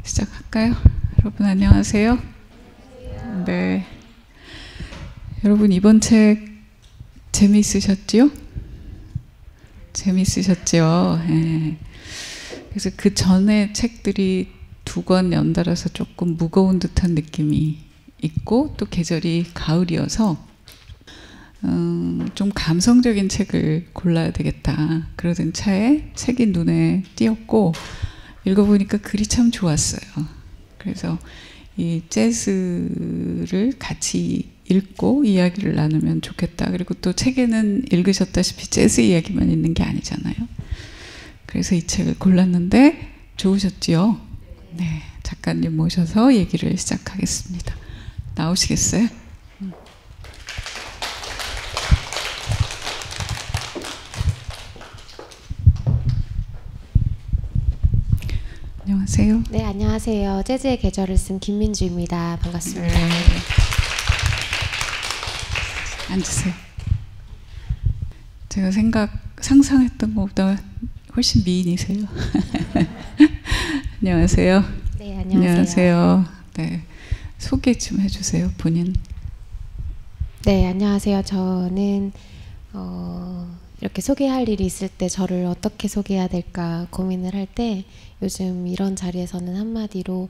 시작할까요? 여러분 안녕하세요. 네, 여러분 이번 책 재미있으셨지요? 재미있으셨죠? 네. 그래서 그 전에 책들이 두 권 연달아서 조금 무거운 듯한 느낌이 있고 또 계절이 가을이어서 좀 감성적인 책을 골라야 되겠다 그러던 차에 책이 눈에 띄었고 읽어보니까 글이 참 좋았어요. 그래서 이 재즈를 같이 읽고 이야기를 나누면 좋겠다. 그리고 또 책에는 읽으셨다시피 재즈 이야기만 있는 게 아니잖아요. 그래서 이 책을 골랐는데 좋으셨지요? 네, 작가님 모셔서 얘기를 시작하겠습니다. 나오시겠어요? 안녕하세요. 네, 안녕하세요. 재즈의 계절을 쓴 김민주입니다. 반갑습니다. 네. 앉으세요. 제가 상상했던 것보다 훨씬 미인이세요. 안녕하세요. 네, 안녕하세요. 안녕하세요. 네, 소개 좀 해주세요, 본인. 네, 안녕하세요. 저는 이렇게 소개할 일이 있을 때 저를 어떻게 소개해야 될까 고민을 할 때 요즘 이런 자리에서는 한마디로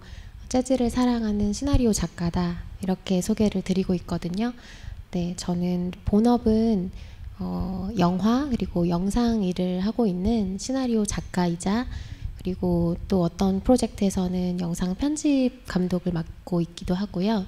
재즈를 사랑하는 시나리오 작가다 이렇게 소개를 드리고 있거든요. 네, 저는 본업은 영화 그리고 영상 일을 하고 있는 시나리오 작가이자 그리고 또 어떤 프로젝트에서는 영상 편집 감독을 맡고 있기도 하고요.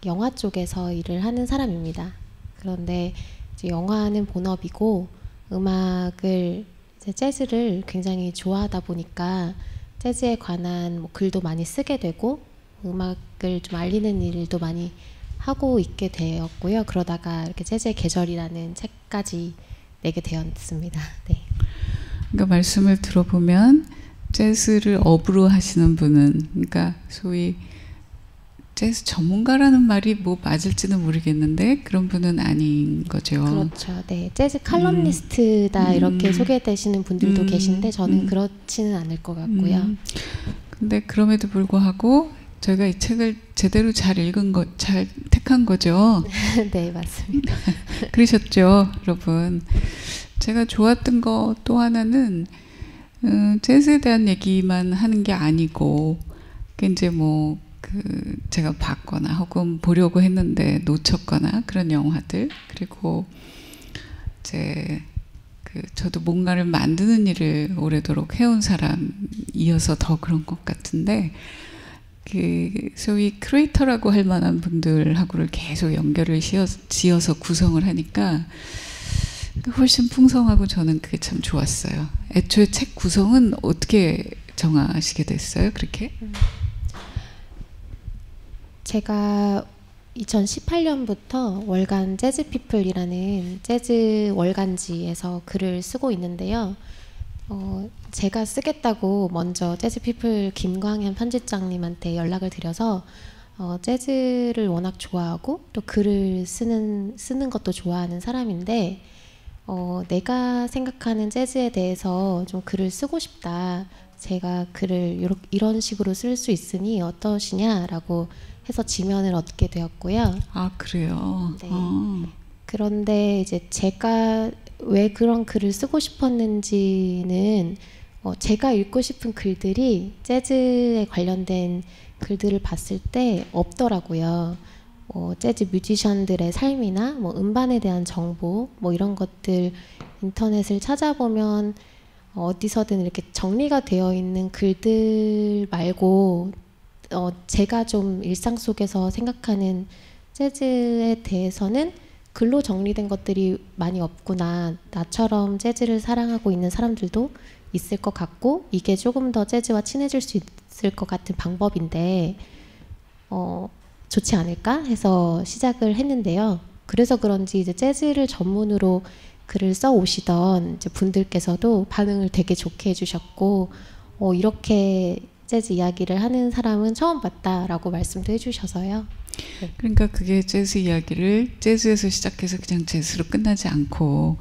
영화 쪽에서 일을 하는 사람입니다. 그런데 이제 영화는 본업이고 음악을 이제 재즈를 굉장히 좋아하다 보니까 재즈에 관한 뭐 글도 많이 쓰게 되고 음악을 좀 알리는 일도 많이 하고 있게 되었고요. 그러다가 이렇게 재즈의 계절이라는 책까지 내게 되었습니다. 네. 그러니까 말씀을 들어보면 재즈를 업으로 하시는 분은 그러니까 소위 재즈 전문가라는 말이 뭐 맞을지는 모르겠는데 그런 분은 아닌 거죠. 그렇죠. 네, 재즈 칼럼니스트다 이렇게 소개되시는 분들도 계신데 저는 그렇지는 않을 것 같고요. 근데 그럼에도 불구하고 저희가 이 책을 제대로 잘 택한 거죠. 네, 맞습니다. 그러셨죠, 여러분. 제가 좋았던 거 또 하나는 재즈에 대한 얘기만 하는 게 아니고 이제 뭐 제가 봤거나 혹은 보려고 했는데 놓쳤거나 그런 영화들 그리고 이제 저도 뭔가를 만드는 일을 오래도록 해온 사람이어서 더 그런 것 같은데 소위 크리에이터라고 할 만한 분들하고를 계속 연결을 지어서 구성을 하니까 훨씬 풍성하고 저는 그게 참 좋았어요. 애초에 책 구성은 어떻게 정하시게 됐어요? 그렇게? 제가 2018년부터 월간 재즈피플이라는 재즈 월간지에서 글을 쓰고 있는데요. 제가 쓰겠다고 먼저 재즈피플 김광현 편집장님한테 연락을 드려서 재즈를 워낙 좋아하고 또 글을 쓰는 것도 좋아하는 사람인데 내가 생각하는 재즈에 대해서 좀 글을 쓰고 싶다. 제가 글을 이런 식으로 쓸 수 있으니 어떠시냐라고 해서 지면을 얻게 되었고요. 아, 그래요? 네. 그런데 이제 제가 왜 그런 글을 쓰고 싶었는지는 제가 읽고 싶은 글들이 재즈에 관련된 글들을 봤을 때 없더라고요. 재즈 뮤지션들의 삶이나 뭐 음반에 대한 정보 뭐 이런 것들 인터넷을 찾아보면 어디서든 이렇게 정리가 되어 있는 글들 말고 제가 좀 일상 속에서 생각하는 재즈에 대해서는 글로 정리된 것들이 많이 없구나. 나처럼 재즈를 사랑하고 있는 사람들도 있을 것 같고 이게 조금 더 재즈와 친해질 수 있을 것 같은 방법인데 좋지 않을까 해서 시작을 했는데요. 그래서 그런지 이제 재즈를 전문으로 글을 써 오시던 이제 분들께서도 반응을 되게 좋게 해주셨고 이렇게 재즈 이야기를 하는 사람은 처음 봤다라고 말씀도 해주셔서요. 네. 그러니까 그게 재즈 이야기를 재즈에서 시작해서 그냥 재즈로 끝나지 않고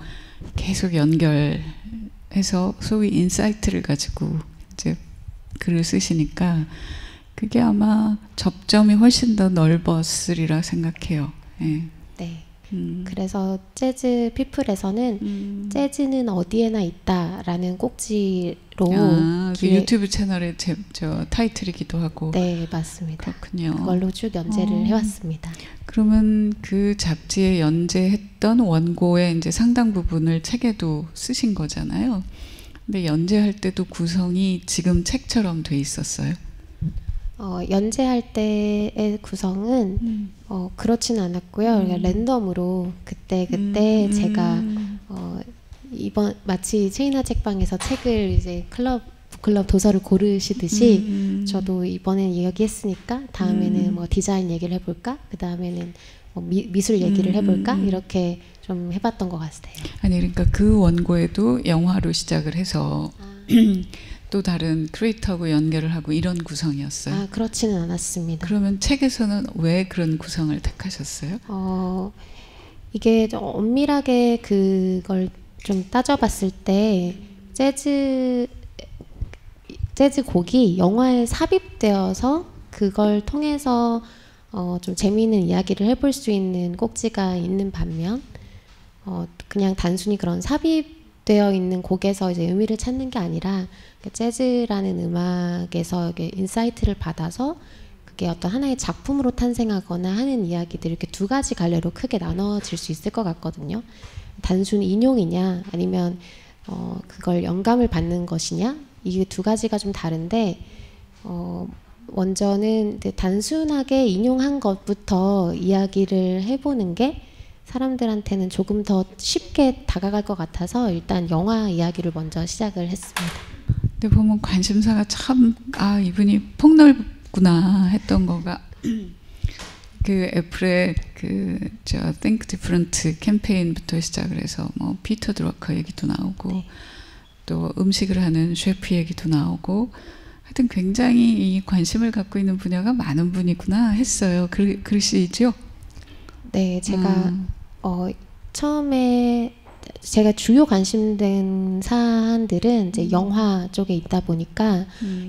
계속 연결해서 소위 인사이트를 가지고 이제 글을 쓰시니까 그게 아마 접점이 훨씬 더 넓었으리라 생각해요. 예. 네. 그래서 재즈 피플에서는 재즈는 어디에나 있다라는 꼭지로 그 유튜브 채널의 저 타이틀이기도 하고. 네, 맞습니다. 그렇군요. 그걸로 쭉 연재를 해왔습니다. 그러면 그 잡지에 연재했던 원고의 이제 상당 부분을 책에도 쓰신 거잖아요. 근데 연재할 때도 구성이 지금 책처럼 돼 있었어요? 연재할 때의 구성은 그렇지는 않았고요. 랜덤으로 그때 제가 이번 마치 체이나 책방에서 책을 이제 북클럽 도서를 고르시듯이 저도 이번엔 이야기했으니까 다음에는 뭐 디자인 얘기를 해볼까? 그 다음에는 뭐 미술 얘기를 해볼까? 이렇게 좀 해봤던 것 같아요. 아니 그러니까 그 원고에도 영화로 시작을 해서 또 다른 크리에이터하고 연결을 하고 이런 구성이었어요? 아, 그렇지는 않았습니다. 그러면 책에서는 왜 그런 구성을 택하셨어요? 이게 좀 엄밀하게 그걸 좀 따져봤을 때 재즈 곡이 영화에 삽입되어서 그걸 통해서 좀 재미있는 이야기를 해볼 수 있는 꼭지가 있는 반면 그냥 단순히 그런 삽입되어 있는 곡에서 이제 의미를 찾는 게 아니라 재즈라는 음악에서 인사이트를 받아서 그게 어떤 하나의 작품으로 탄생하거나 하는 이야기들 이렇게 두 가지 갈래로 크게 나눠질 수 있을 것 같거든요. 단순 인용이냐 아니면 그걸 영감을 받는 것이냐 이게 두 가지가 좀 다른데 먼저는 단순하게 인용한 것부터 이야기를 해보는 게 사람들한테는 조금 더 쉽게 다가갈 것 같아서 일단 영화 이야기를 먼저 시작을 했습니다. 근데 보면 관심사가 참 이분이 폭넓구나 했던 거가 그 애플의 저 Think Different 캠페인부터 시작을 해서 뭐 피터 드러커 얘기도 나오고 네. 또 음식을 하는 셰프 얘기도 나오고 하여튼 굉장히 이 관심을 갖고 있는 분야가 많은 분이구나 했어요. 그러시죠? 네, 제가 처음에 제가 주요 관심된 사안들은 이제 영화 쪽에 있다 보니까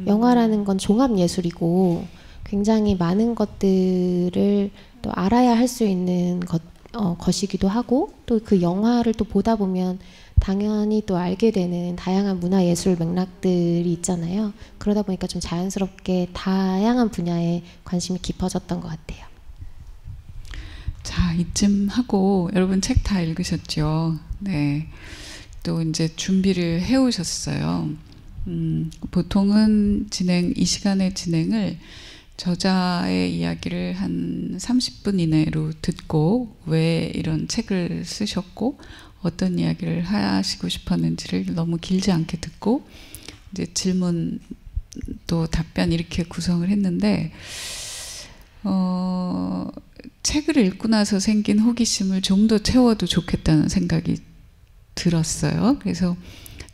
영화라는 건 종합 예술이고 굉장히 많은 것들을 또 알아야 할 수 있는 것이기도 하고 또 그 영화를 또 보다 보면 당연히 또 알게 되는 다양한 문화예술 맥락들이 있잖아요. 그러다 보니까 좀 자연스럽게 다양한 분야에 관심이 깊어졌던 것 같아요. 자, 이쯤 하고 여러분 책 다 읽으셨죠? 네. 또 이제 준비를 해오셨어요. 보통은 이 시간의 진행을 저자의 이야기를 한 30분 이내로 듣고 왜 이런 책을 쓰셨고 어떤 이야기를 하시고 싶었는지를 너무 길지 않게 듣고 이제 질문 또 답변 이렇게 구성을 했는데 책을 읽고 나서 생긴 호기심을 좀 더 채워도 좋겠다는 생각이 들었어요. 그래서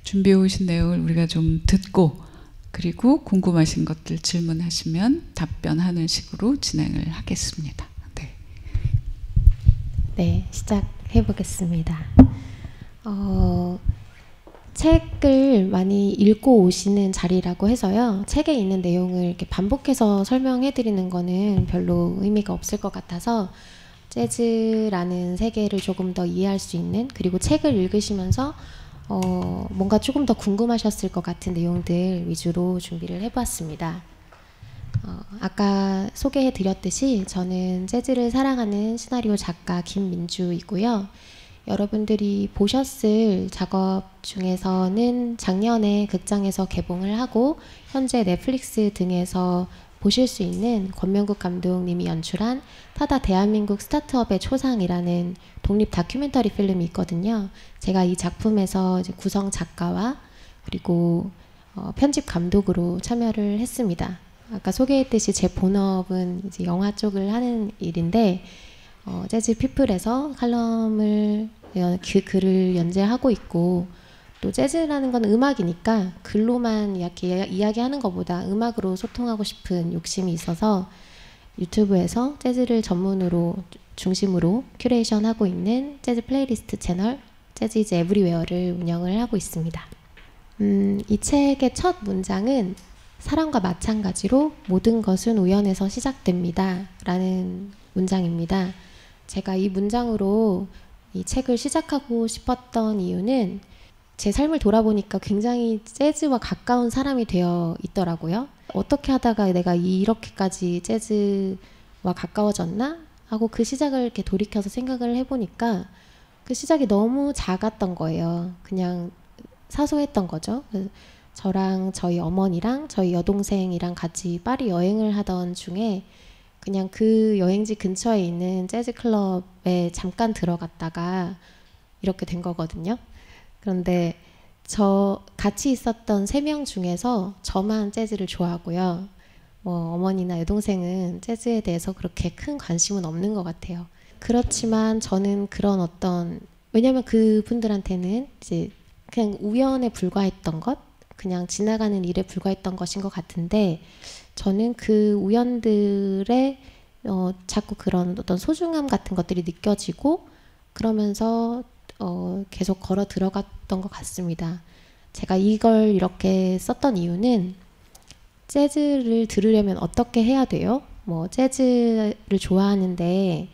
준비해 오신 내용을 우리가 좀 듣고 그리고 궁금하신 것들 질문하시면 답변하는 식으로 진행을 하겠습니다. 네, 네, 시작해 보겠습니다. 책을 많이 읽고 오시는 자리라고 해서요. 책에 있는 내용을 이렇게 반복해서 설명해 드리는 거는 별로 의미가 없을 것 같아서 재즈라는 세계를 조금 더 이해할 수 있는 그리고 책을 읽으시면서 뭔가 조금 더 궁금하셨을 것 같은 내용들 위주로 준비를 해보았습니다. 아까 소개해 드렸듯이 저는 재즈를 사랑하는 시나리오 작가 김민주이고요. 여러분들이 보셨을 작업 중에서는 작년에 극장에서 개봉을 하고 현재 넷플릭스 등에서 보실 수 있는 권명국 감독님이 연출한 타다 대한민국 스타트업의 초상이라는 독립 다큐멘터리 필름이 있거든요. 제가 이 작품에서 이제 구성 작가와 그리고 편집 감독으로 참여를 했습니다. 아까 소개했듯이 제 본업은 이제 영화 쪽을 하는 일인데 재즈 피플에서 칼럼을 글을 연재하고 있고 또 재즈라는 건 음악이니까 글로만 이렇게 이야기하는 것보다 음악으로 소통하고 싶은 욕심이 있어서 유튜브에서 재즈를 전문으로 중심으로 큐레이션하고 있는 재즈 플레이리스트 채널 재즈 이즈 에브리웨어를 운영을 하고 있습니다. 이 책의 첫 문장은 사람과 마찬가지로 모든 것은 우연에서 시작됩니다. 라는 문장입니다. 제가 이 문장으로 이 책을 시작하고 싶었던 이유는 제 삶을 돌아보니까 굉장히 재즈와 가까운 사람이 되어 있더라고요. 어떻게 하다가 내가 이렇게까지 재즈와 가까워졌나? 하고 그 시작을 이렇게 돌이켜서 생각을 해보니까 그 시작이 너무 작았던 거예요. 그냥 사소했던 거죠. 저랑 저희 어머니랑 저희 여동생이랑 같이 파리 여행을 하던 중에 그냥 그 여행지 근처에 있는 재즈 클럽에 잠깐 들어갔다가 이렇게 된 거거든요. 그런데 저 같이 있었던 3명 중에서 저만 재즈를 좋아하고요. 어머니나 여동생은 재즈에 대해서 그렇게 큰 관심은 없는 것 같아요. 그렇지만 저는 그런 왜냐면 그분들한테는 이제 그냥 우연에 불과했던 것, 그냥 지나가는 일에 불과했던 것인 것 같은데 저는 그 우연들에 자꾸 그런 어떤 소중함 같은 것들이 느껴지고 그러면서 계속 걸어 들어갔던 것 같습니다. 제가 이걸 이렇게 썼던 이유는 재즈를 들으려면 어떻게 해야 돼요? 재즈를 좋아하는데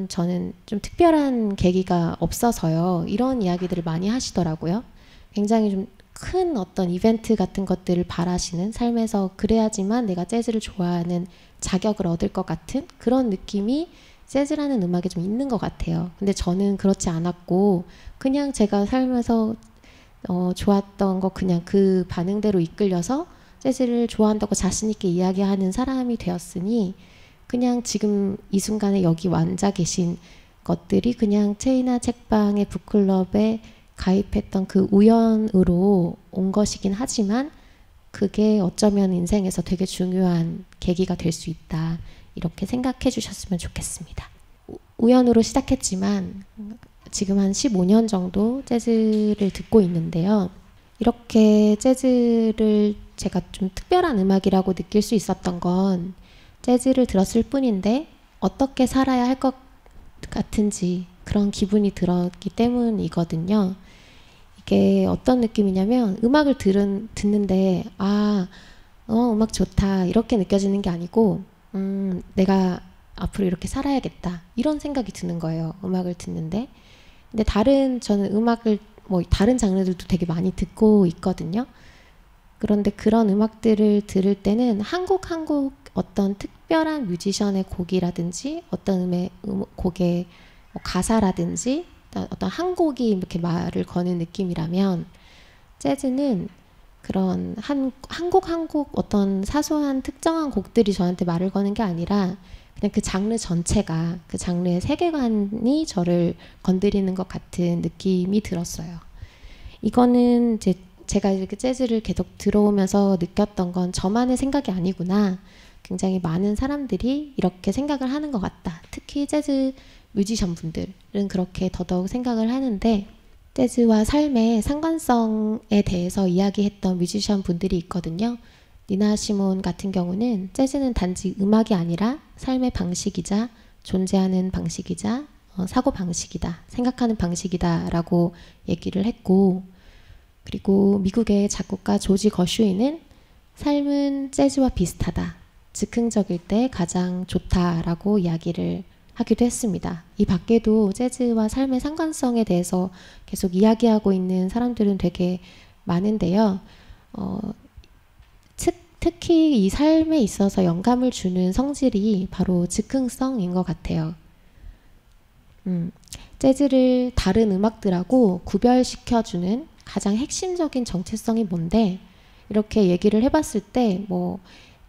저는 좀 특별한 계기가 없어서요. 이런 이야기들을 많이 하시더라고요. 굉장히 좀 큰 어떤 이벤트 같은 것들을 바라시는, 삶에서 그래야지만 내가 재즈를 좋아하는 자격을 얻을 것 같은 그런 느낌이 재즈라는 음악에 좀 있는 것 같아요. 근데 저는 그렇지 않았고 그냥 제가 살면서 좋았던 거 그냥 그 반응대로 이끌려서 재즈를 좋아한다고 자신 있게 이야기하는 사람이 되었으니 그냥 지금 이 순간에 여기 앉아 계신 것들이 그냥 체이나 책방의 북클럽에 가입했던 그 우연으로 온 것이긴 하지만 그게 어쩌면 인생에서 되게 중요한 계기가 될 수 있다. 이렇게 생각해 주셨으면 좋겠습니다. 우연으로 시작했지만 지금 한 15년 정도 재즈를 듣고 있는데요. 이렇게 재즈를 제가 좀 특별한 음악이라고 느낄 수 있었던 건 재즈를 들었을 뿐인데 어떻게 살아야 할 것 같은지 그런 기분이 들었기 때문이거든요. 이게 어떤 느낌이냐면 음악을 듣는데 음악 좋다 이렇게 느껴지는 게 아니고 내가 앞으로 이렇게 살아야겠다 이런 생각이 드는 거예요. 음악을 듣는데. 근데 저는 음악을 다른 장르들도 되게 많이 듣고 있거든요. 그런데 그런 음악들을 들을 때는 한국 어떤 특별한 뮤지션의 곡이라든지 어떤 곡의 가사라든지 어떤 한 곡이 이렇게 말을 거는 느낌이라면 재즈는 그런 한 곡 어떤 사소한 특정한 곡들이 저한테 말을 거는 게 아니라 그냥 그 장르 전체가 그 장르의 세계관이 저를 건드리는 것 같은 느낌이 들었어요. 이거는 이제 제가 이렇게 재즈를 계속 들어오면서 느꼈던 건 저만의 생각이 아니구나. 굉장히 많은 사람들이 이렇게 생각을 하는 것 같다. 특히 재즈 뮤지션 분들은 그렇게 더더욱 생각을 하는데 재즈와 삶의 상관성에 대해서 이야기했던 뮤지션 분들이 있거든요. 니나 시몬 같은 경우는 재즈는 단지 음악이 아니라 삶의 방식이자 존재하는 방식이자 사고 방식이다, 생각하는 방식이다 라고 얘기를 했고 그리고 미국의 작곡가 조지 거슈이는 삶은 재즈와 비슷하다, 즉흥적일 때 가장 좋다라고 이야기를 하기도 했습니다. 이 밖에도 재즈와 삶의 상관성에 대해서 계속 이야기하고 있는 사람들은 되게 많은데요. 특히 이 삶에 있어서 영감을 주는 성질이 바로 즉흥성인 것 같아요. 재즈를 다른 음악들하고 구별시켜주는 가장 핵심적인 정체성이 뭔데 이렇게 얘기를 해봤을 때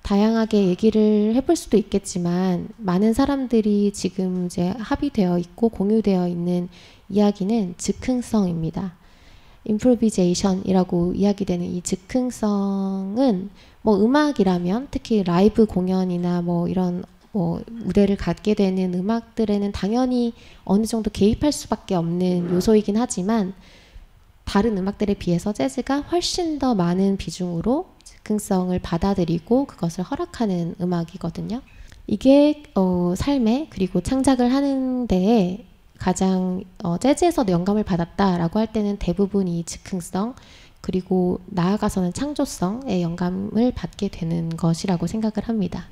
다양하게 얘기를 해볼 수도 있겠지만 많은 사람들이 지금 이제 합의되어 있고 공유되어 있는 이야기는 즉흥성입니다. 임프로비제이션이라고 이야기되는 이 즉흥성은 음악이라면 특히 라이브 공연이나 이런 무대를 갖게 되는 음악들에는 당연히 어느 정도 개입할 수밖에 없는 요소이긴 하지만 다른 음악들에 비해서 재즈가 훨씬 더 많은 비중으로 즉흥성을 받아들이고 그것을 허락하는 음악이거든요. 이게 삶에 그리고 창작을 하는 데에 가장 재즈에서 영감을 받았다라고 할 때는 대부분 이 즉흥성 그리고 나아가서는 창조성의 영감을 받게 되는 것이라고 생각을 합니다.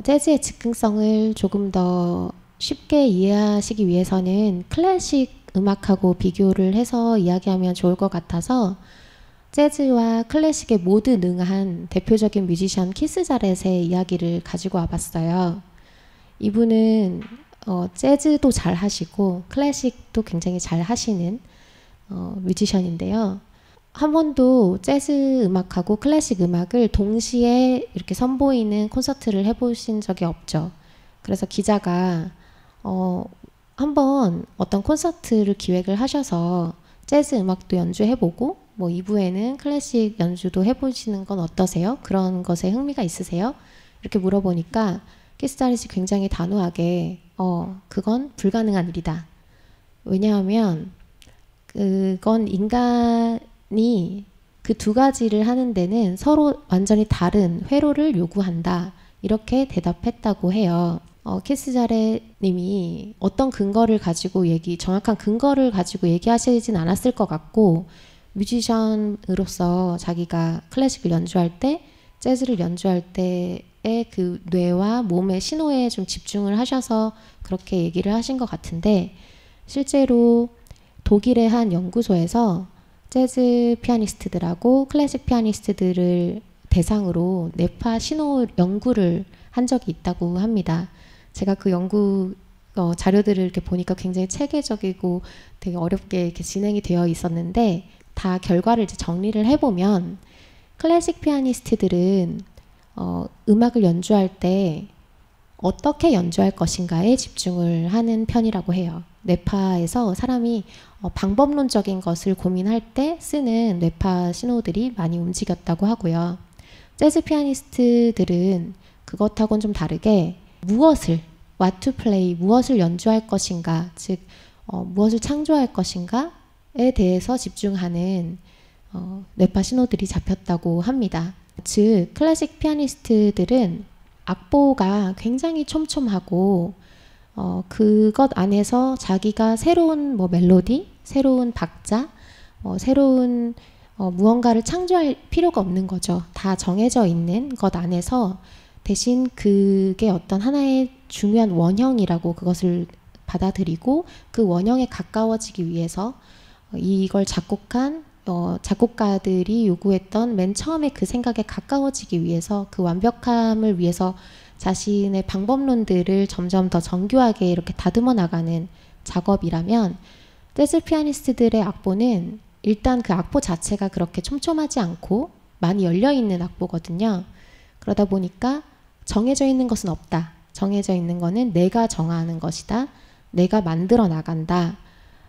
재즈의 즉흥성을 조금 더 쉽게 이해하시기 위해서는 클래식 음악하고 비교를 해서 이야기하면 좋을 것 같아서 재즈와 클래식에 모두 능한 대표적인 뮤지션 키스 자렛의 이야기를 가지고 와봤어요. 이분은 재즈도 잘 하시고 클래식도 굉장히 잘 하시는 뮤지션인데요. 한 번도 재즈 음악하고 클래식 음악을 동시에 이렇게 선보이는 콘서트를 해보신 적이 없죠. 그래서 기자가 한번 어떤 콘서트를 기획을 하셔서 재즈 음악도 연주해보고 뭐 2부에는 클래식 연주도 해보시는 건 어떠세요? 그런 것에 흥미가 있으세요? 이렇게 물어보니까 키스 자렛이 굉장히 단호하게 그건 불가능한 일이다. 왜냐하면 그건 인간이 그 두 가지를 하는 데는 서로 완전히 다른 회로를 요구한다. 이렇게 대답했다고 해요. 키스 자렛 님이 어떤 근거를 가지고 정확한 근거를 가지고 얘기하시진 않았을 것 같고, 뮤지션으로서 자기가 클래식을 연주할 때, 재즈를 연주할 때의 그 뇌와 몸의 신호에 좀 집중을 하셔서 그렇게 얘기를 하신 것 같은데, 실제로 독일의 한 연구소에서 재즈 피아니스트들하고 클래식 피아니스트들을 대상으로 뇌파 신호 연구를 한 적이 있다고 합니다. 제가 그 연구 자료들을 이렇게 보니까 굉장히 체계적이고 되게 어렵게 이렇게 진행이 되어 있었는데, 다 결과를 이제 정리를 해보면 클래식 피아니스트들은 음악을 연주할 때 어떻게 연주할 것인가에 집중을 하는 편이라고 해요. 뇌파에서 사람이 방법론적인 것을 고민할 때 쓰는 뇌파 신호들이 많이 움직였다고 하고요. 재즈 피아니스트들은 그것하고는 좀 다르게 what to play, 무엇을 연주할 것인가, 즉 무엇을 창조할 것인가에 대해서 집중하는 뇌파 신호들이 잡혔다고 합니다. 즉 클래식 피아니스트들은 악보가 굉장히 촘촘하고 그것 안에서 자기가 새로운 멜로디, 새로운 박자, 새로운 무언가를 창조할 필요가 없는 거죠. 다 정해져 있는 것 안에서 대신 그게 어떤 하나의 중요한 원형이라고 그것을 받아들이고 그 원형에 가까워지기 위해서 이걸 작곡한 작곡가들이 요구했던 맨 처음에 그 생각에 가까워지기 위해서 그 완벽함을 위해서 자신의 방법론들을 점점 더 정교하게 이렇게 다듬어 나가는 작업이라면, 재즈 피아니스트들의 악보는 일단 그 악보 자체가 그렇게 촘촘하지 않고 많이 열려있는 악보거든요. 그러다 보니까 정해져 있는 것은 없다. 정해져 있는 거는 내가 정하는 것이다. 내가 만들어 나간다.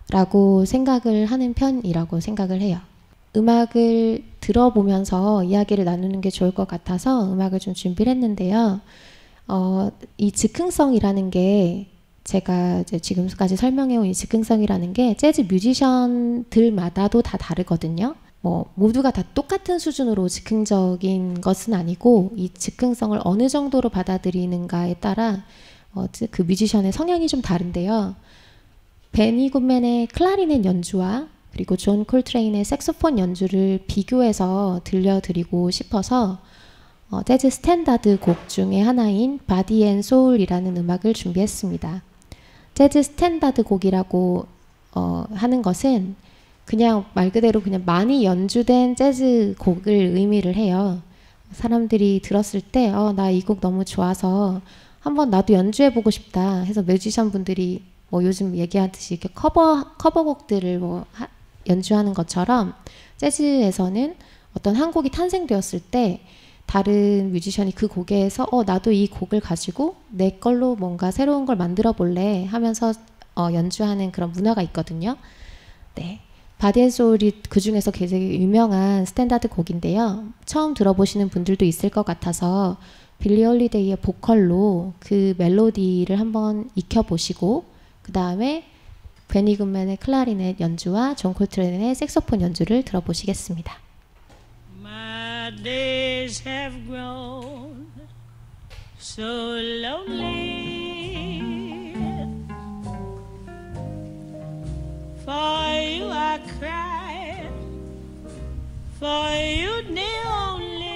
라고 생각을 하는 편이라고 생각을 해요. 음악을 들어보면서 이야기를 나누는 게 좋을 것 같아서 음악을 좀 준비를 했는데요. 이 즉흥성이라는 게 제가 이제 지금까지 설명해온 이 즉흥성이라는 게 재즈 뮤지션들마다도 다 다르거든요. 모두가 다 똑같은 수준으로 즉흥적인 것은 아니고 이 즉흥성을 어느 정도로 받아들이는가에 따라 그 뮤지션의 성향이 좀 다른데요. 베니 굿맨의 클라리넷 연주와 그리고 존 콜트레인의 색소폰 연주를 비교해서 들려드리고 싶어서 재즈 스탠다드 곡 중에 하나인 바디 앤 소울이라는 음악을 준비했습니다. 재즈 스탠다드 곡이라고 하는 것은 그냥 말 그대로 그냥 많이 연주된 재즈 곡을 의미를 해요. 사람들이 들었을 때 나 이 곡 너무 좋아서 한번 나도 연주해보고 싶다 해서 뮤지션 분들이 요즘 얘기하듯이 이렇게 커버곡들을 연주하는 것처럼 재즈에서는 어떤 한 곡이 탄생되었을 때 다른 뮤지션이 그 곡에서 나도 이 곡을 가지고 내 걸로 뭔가 새로운 걸 만들어 볼래 하면서 연주하는 그런 문화가 있거든요. 네. 바디 앤 소울이 그 중에서 굉장히 유명한 스탠다드 곡인데요. 처음 들어보시는 분들도 있을 것 같아서 빌리 홀리데이의 보컬로 그 멜로디를 한번 익혀보시고 그 다음에 베니 굿맨의 클라리넷 연주와 존 콜트레인의 색소폰 연주를 들어보시겠습니다. My days have grown so lonely. For you I cry, for you, the only.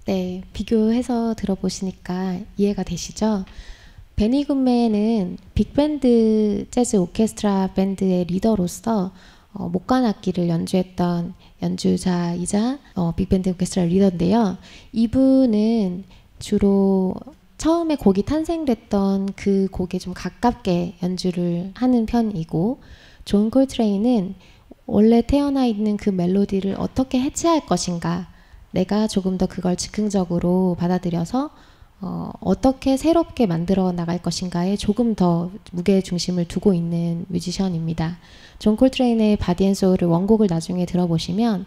네, 비교해서 들어보시니까 이해가 되시죠? 베니 굿맨은 빅밴드 재즈 오케스트라 밴드의 리더로서 목관 악기를 연주했던 연주자이자 빅밴드 오케스트라 리더인데요. 이분은 주로 처음에 곡이 탄생됐던 그 곡에 좀 가깝게 연주를 하는 편이고, 존 콜트레인은 원래 태어나 있는 그 멜로디를 어떻게 해체할 것인가, 내가 조금 더 그걸 즉흥적으로 받아들여서 어떻게 새롭게 만들어 나갈 것인가에 조금 더 무게 중심을 두고 있는 뮤지션입니다. 존 콜트레인의 바디 앤 소울을 원곡을 나중에 들어보시면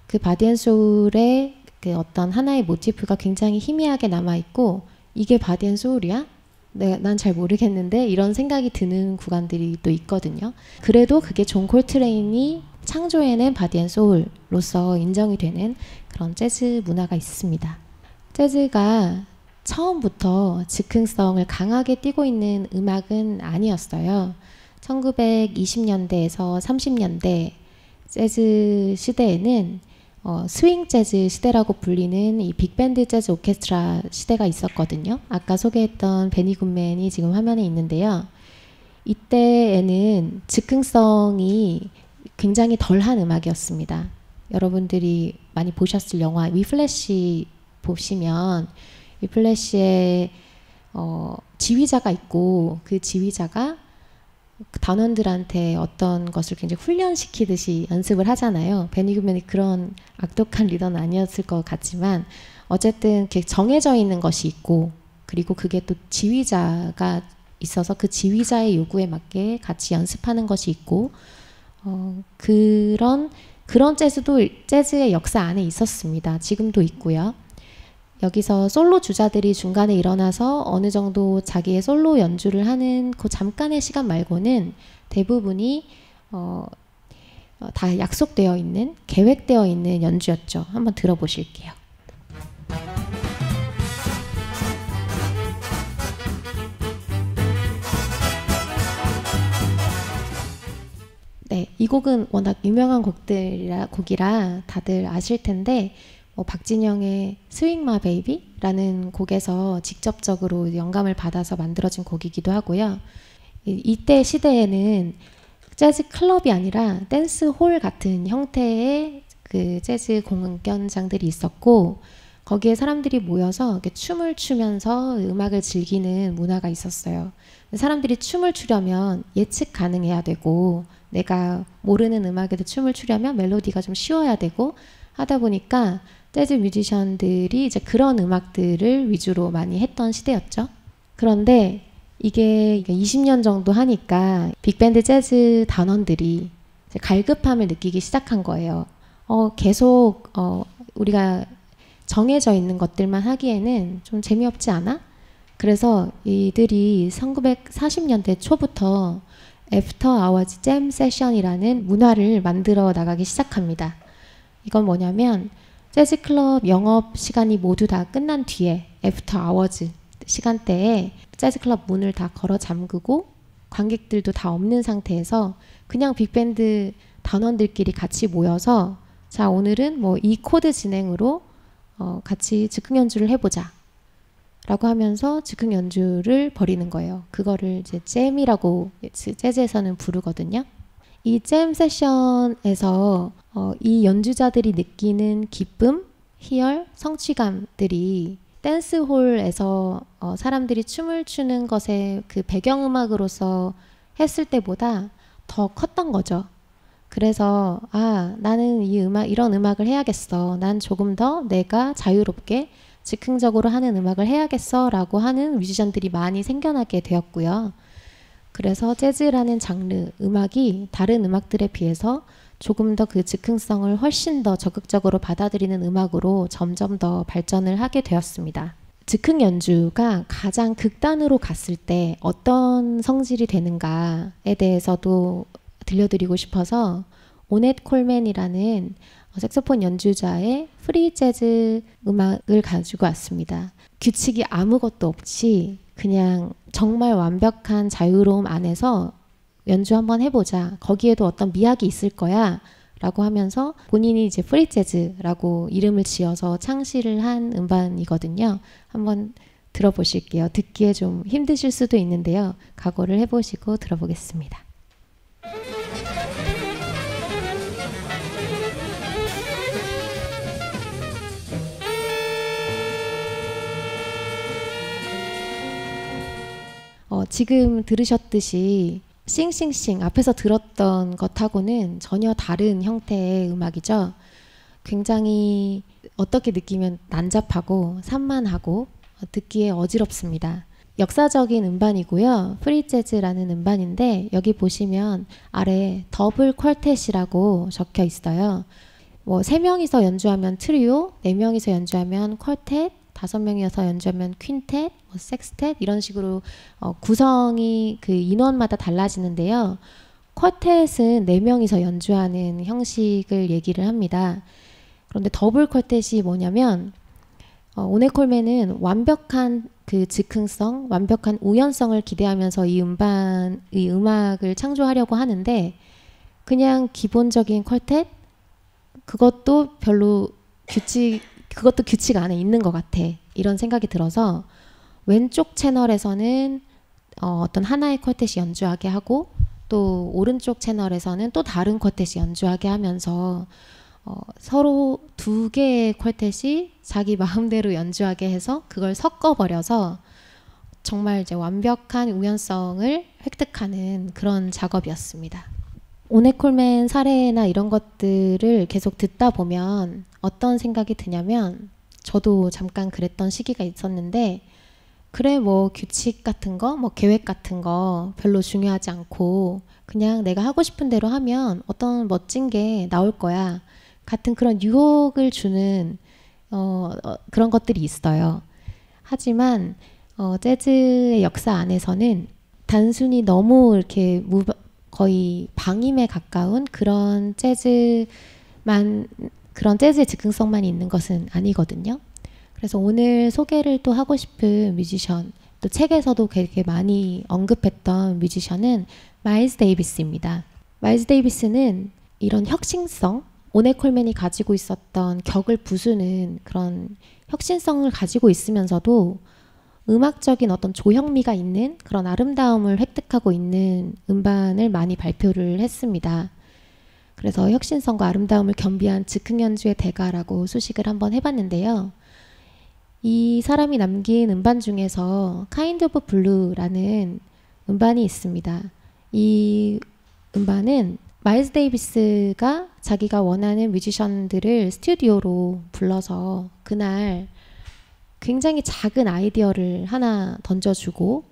그 바디 앤 소울의 그 어떤 하나의 모티프가 굉장히 희미하게 남아있고, 이게 바디 앤 소울이야? 난 잘 모르겠는데 이런 생각이 드는 구간들이 또 있거든요. 그래도 그게 존 콜트레인이 창조해낸 바디 앤 소울로서 인정이 되는 그런 재즈 문화가 있습니다. 재즈가 처음부터 즉흥성을 강하게 띠고 있는 음악은 아니었어요. 1920년대에서 30년대 재즈 시대에는 스윙 재즈 시대라고 불리는 이 빅밴드 재즈 오케스트라 시대가 있었거든요. 아까 소개했던 베니 굿맨이 지금 화면에 있는데요. 이때에는 즉흥성이 굉장히 덜한 음악이었습니다. 여러분들이 많이 보셨을 영화 위플래시 보시면 위플래시에 지휘자가 있고, 그 지휘자가 단원들한테 어떤 것을 굉장히 훈련시키듯이 연습을 하잖아요. 베니 굿맨이 그런 악독한 리더는 아니었을 것 같지만 어쨌든 이렇게 정해져 있는 것이 있고, 그리고 그게 또 지휘자가 있어서 그 지휘자의 요구에 맞게 같이 연습하는 것이 있고, 그런 재즈도 재즈의 역사 안에 있었습니다. 지금도 있고요. 여기서 솔로 주자들이 중간에 일어나서 어느 정도 자기의 솔로 연주를 하는 그 잠깐의 시간 말고는 대부분이 다 약속되어 있는, 계획되어 있는 연주였죠. 한번 들어보실게요. 네, 이 곡은 워낙 유명한 곡이라 다들 아실 텐데, 박진영의 스윙 마 베이비라는 곡에서 직접적으로 영감을 받아서 만들어진 곡이기도 하고요. 이때 시대에는 재즈 클럽이 아니라 댄스 홀 같은 형태의 그 재즈 공연장들이 있었고, 거기에 사람들이 모여서 이렇게 춤을 추면서 음악을 즐기는 문화가 있었어요. 사람들이 춤을 추려면 예측 가능해야 되고, 내가 모르는 음악에도 춤을 추려면 멜로디가 좀 쉬워야 되고 하다 보니까 재즈 뮤지션들이 이제 그런 음악들을 위주로 많이 했던 시대였죠. 그런데 이게 20년 정도 하니까 빅밴드 재즈 단원들이 이제 갈급함을 느끼기 시작한 거예요. 계속 우리가 정해져 있는 것들만 하기에는 좀 재미없지 않아? 그래서 이들이 1940년대 초부터 애프터 아워즈 잼 세션이라는 문화를 만들어 나가기 시작합니다. 이건 뭐냐면 재즈 클럽 영업 시간이 모두 다 끝난 뒤에 애프터 아워즈 시간대에 재즈 클럽 문을 다 걸어 잠그고 관객들도 다 없는 상태에서 그냥 빅밴드 단원들끼리 같이 모여서, 자, 오늘은 뭐 이 코드 진행으로 같이 즉흥 연주를 해보자 라고 하면서 즉흥 연주를 벌이는 거예요. 그거를 이제 잼이라고 재즈에서는 부르거든요. 이 잼 세션에서 이 연주자들이 느끼는 기쁨, 희열, 성취감들이 댄스홀에서 사람들이 춤을 추는 것의 그 배경음악으로서 했을 때보다 더 컸던 거죠. 그래서 나는 이런 음악을 해야겠어. 난 조금 더 내가 자유롭게 즉흥적으로 하는 음악을 해야겠어 라고 하는 뮤지션들이 많이 생겨나게 되었고요. 그래서 재즈라는 장르, 음악이 다른 음악들에 비해서 조금 더 그 즉흥성을 훨씬 더 적극적으로 받아들이는 음악으로 점점 더 발전을 하게 되었습니다. 즉흥 연주가 가장 극단으로 갔을 때 어떤 성질이 되는가에 대해서도 들려드리고 싶어서 오넷 콜맨이라는 색소폰 연주자의 프리 재즈 음악을 가지고 왔습니다. 규칙이 아무것도 없이 그냥 정말 완벽한 자유로움 안에서 연주 한번 해보자. 거기에도 어떤 미학이 있을 거야. 라고 하면서 본인이 이제 프리 재즈라고 이름을 지어서 창시를 한 음반이거든요. 한번 들어보실게요. 듣기에 좀 힘드실 수도 있는데요. 각오를 해보시고 들어보겠습니다. 지금 들으셨듯이 싱싱싱 앞에서 들었던 것하고는 전혀 다른 형태의 음악이죠. 굉장히 어떻게 느끼면 난잡하고 산만하고 듣기에 어지럽습니다. 역사적인 음반이고요. 프리 재즈라는 음반인데 여기 보시면 아래 더블 퀄텟이라고 적혀 있어요. 뭐 3명이서 연주하면 트리오, 4명이서 연주하면 퀄텟, 5명이서 연주하면 퀸텟, 섹스텟 이런 식으로 구성이 그 인원마다 달라지는데요. 쿼텟은 4명이서 연주하는 형식을 얘기를 합니다. 그런데 더블 쿼텟이 뭐냐면 오넷 콜맨은 완벽한 그 즉흥성, 완벽한 우연성을 기대하면서 이 음악을 창조하려고 하는데 그냥 기본적인 쿼텟 그것도 별로 그것도 규칙 안에 있는 것 같아. 이런 생각이 들어서 왼쪽 채널에서는 어떤 하나의 쿼텟이 연주하게 하고 또 오른쪽 채널에서는 또 다른 쿼텟이 연주하게 하면서 서로 2개의 쿼텟이 자기 마음대로 연주하게 해서 그걸 섞어버려서 정말 이제 완벽한 우연성을 획득하는 그런 작업이었습니다. 오넷 콜맨 사례나 이런 것들을 계속 듣다 보면 어떤 생각이 드냐면 저도 잠깐 그랬던 시기가 있었는데 그래 뭐 규칙 같은 거 뭐 계획 같은 거 별로 중요하지 않고 그냥 내가 하고 싶은 대로 하면 어떤 멋진 게 나올 거야 같은 그런 유혹을 주는 그런 것들이 있어요. 하지만 재즈의 역사 안에서는 단순히 너무 이렇게 거의 방임에 가까운 그런 재즈의 즉흥성만 있는 것은 아니거든요. 그래서 오늘 소개를 또 하고 싶은 뮤지션, 또 책에서도 되게 많이 언급했던 뮤지션은 마일스 데이비스입니다. 마일스 데이비스는 이런 혁신성, 오넷 콜맨이 가지고 있었던 격을 부수는 그런 혁신성을 가지고 있으면서도 음악적인 어떤 조형미가 있는 그런 아름다움을 획득하고 있는 음반을 많이 발표를 했습니다. 그래서 혁신성과 아름다움을 겸비한 즉흥 연주의 대가라고 수식을 한번 해봤는데요. 이 사람이 남긴 음반 중에서 Kind of Blue라는 음반이 있습니다. 이 음반은 마일스 데이비스가 자기가 원하는 뮤지션들을 스튜디오로 불러서 그날 굉장히 작은 아이디어를 하나 던져주고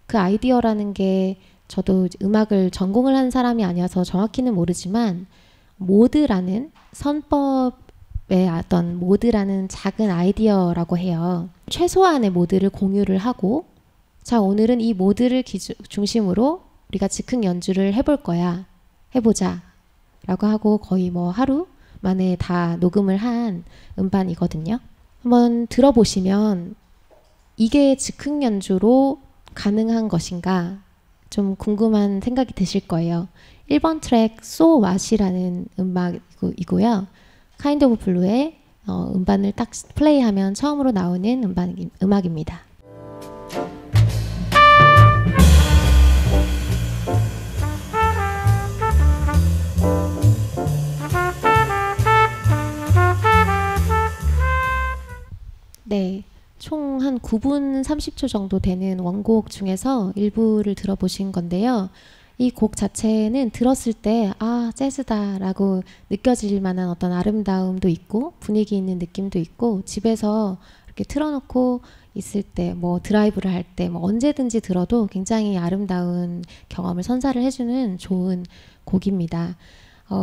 그 아이디어라는 게 저도 음악을 전공을 한 사람이 아니어서 정확히는 모르지만 모드라는 선법의 어떤 모드라는 작은 아이디어라고 해요. 최소한의 모드를 공유를 하고 자 오늘은 이 모드를 중심으로 우리가 즉흥 연주를 해볼 거야. 해보자 라고 하고 거의 뭐 하루 만에 다 녹음을 한 음반이거든요. 한번 들어보시면 이게 즉흥 연주로 가능한 것인가 좀 궁금한 생각이 드실 거예요. 1번 트랙 So What이라는 음악이고요. Kind of Blue의 음반을 딱 플레이하면 처음으로 나오는 음악입니다. 네, 총 한 9분 30초 정도 되는 원곡 중에서 일부를 들어보신 건데요. 이 곡 자체는 들었을 때 아, 재즈다 라고 느껴질 만한 어떤 아름다움도 있고 분위기 있는 느낌도 있고 집에서 이렇게 틀어놓고 있을 때, 뭐 드라이브를 할 때, 뭐 언제든지 들어도 굉장히 아름다운 경험을 선사를 해주는 좋은 곡입니다.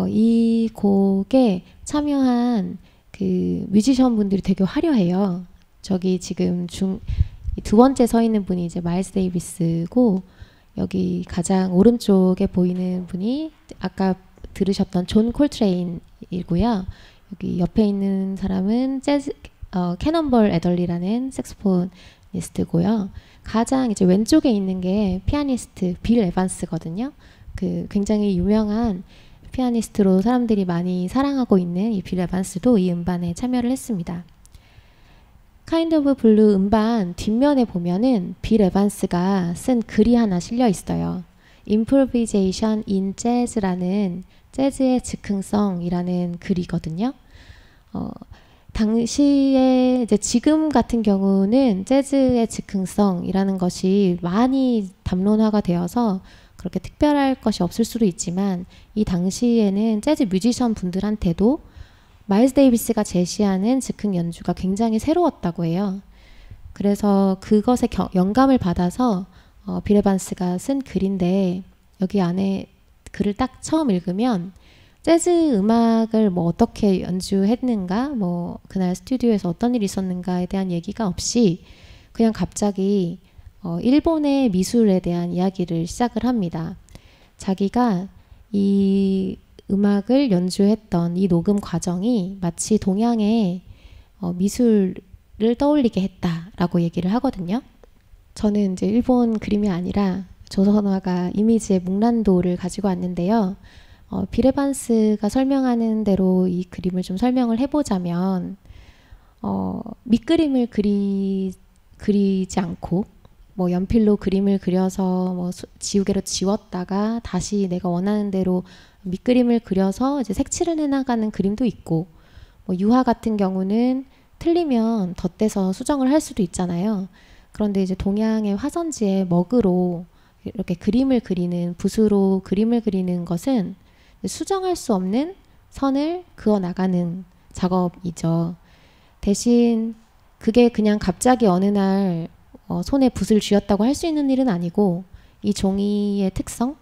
이 곡에 참여한 그 뮤지션 분들이 되게 화려해요. 저기 지금 두 번째 서 있는 분이 이제 마일스 데이비스고, 여기 가장 오른쪽에 보이는 분이 아까 들으셨던 존 콜트레인이고요. 여기 옆에 있는 사람은 캐넌볼 애덜리라는 색소포니스트고요. 가장 이제 왼쪽에 있는 게 피아니스트 빌 에반스거든요. 그 굉장히 유명한 피아니스트로 사람들이 많이 사랑하고 있는 이 빌 에반스도 이 음반에 참여를 했습니다. Kind of Blue 음반 뒷면에 보면은 빌 에반스가 쓴 글이 하나 실려 있어요. Improvisation in Jazz라는 재즈의 즉흥성이라는 글이거든요. 당시에 이제 지금 같은 경우는 재즈의 즉흥성이라는 것이 많이 담론화가 되어서 그렇게 특별할 것이 없을 수도 있지만, 이 당시에는 재즈 뮤지션 분들한테도 마일스 데이비스가 제시하는 즉흥 연주가 굉장히 새로웠다고 해요. 그래서 그것에 영감을 받아서 빌 에반스가 쓴 글인데, 여기 안에 글을 딱 처음 읽으면 재즈 음악을 뭐 어떻게 연주했는가, 뭐 그날 스튜디오에서 어떤 일이 있었는가에 대한 얘기가 없이 그냥 갑자기 일본의 미술에 대한 이야기를 시작을 합니다. 자기가 이 음악을 연주했던 이 녹음 과정이 마치 동양의 미술을 떠올리게 했다라고 얘기를 하거든요. 저는 이제 일본 그림이 아니라 조선화가 이미지의 묵란도를 가지고 왔는데요. 빌 에반스가 설명하는 대로 이 그림을 좀 설명을 해보자면, 밑그림을 그리지 않고 뭐 연필로 그림을 그려서 뭐 지우개로 지웠다가 다시 내가 원하는 대로 밑그림을 그려서 이제 색칠을 해나가는 그림도 있고, 뭐 유화 같은 경우는 틀리면 덧대서 수정을 할 수도 있잖아요. 그런데 이제 동양의 화선지에 먹으로 이렇게 그림을 그리는, 붓으로 그림을 그리는 것은 수정할 수 없는 선을 그어 나가는 작업이죠. 대신 그게 그냥 갑자기 어느 날 손에 붓을 쥐었다고 할 수 있는 일은 아니고, 이 종이의 특성,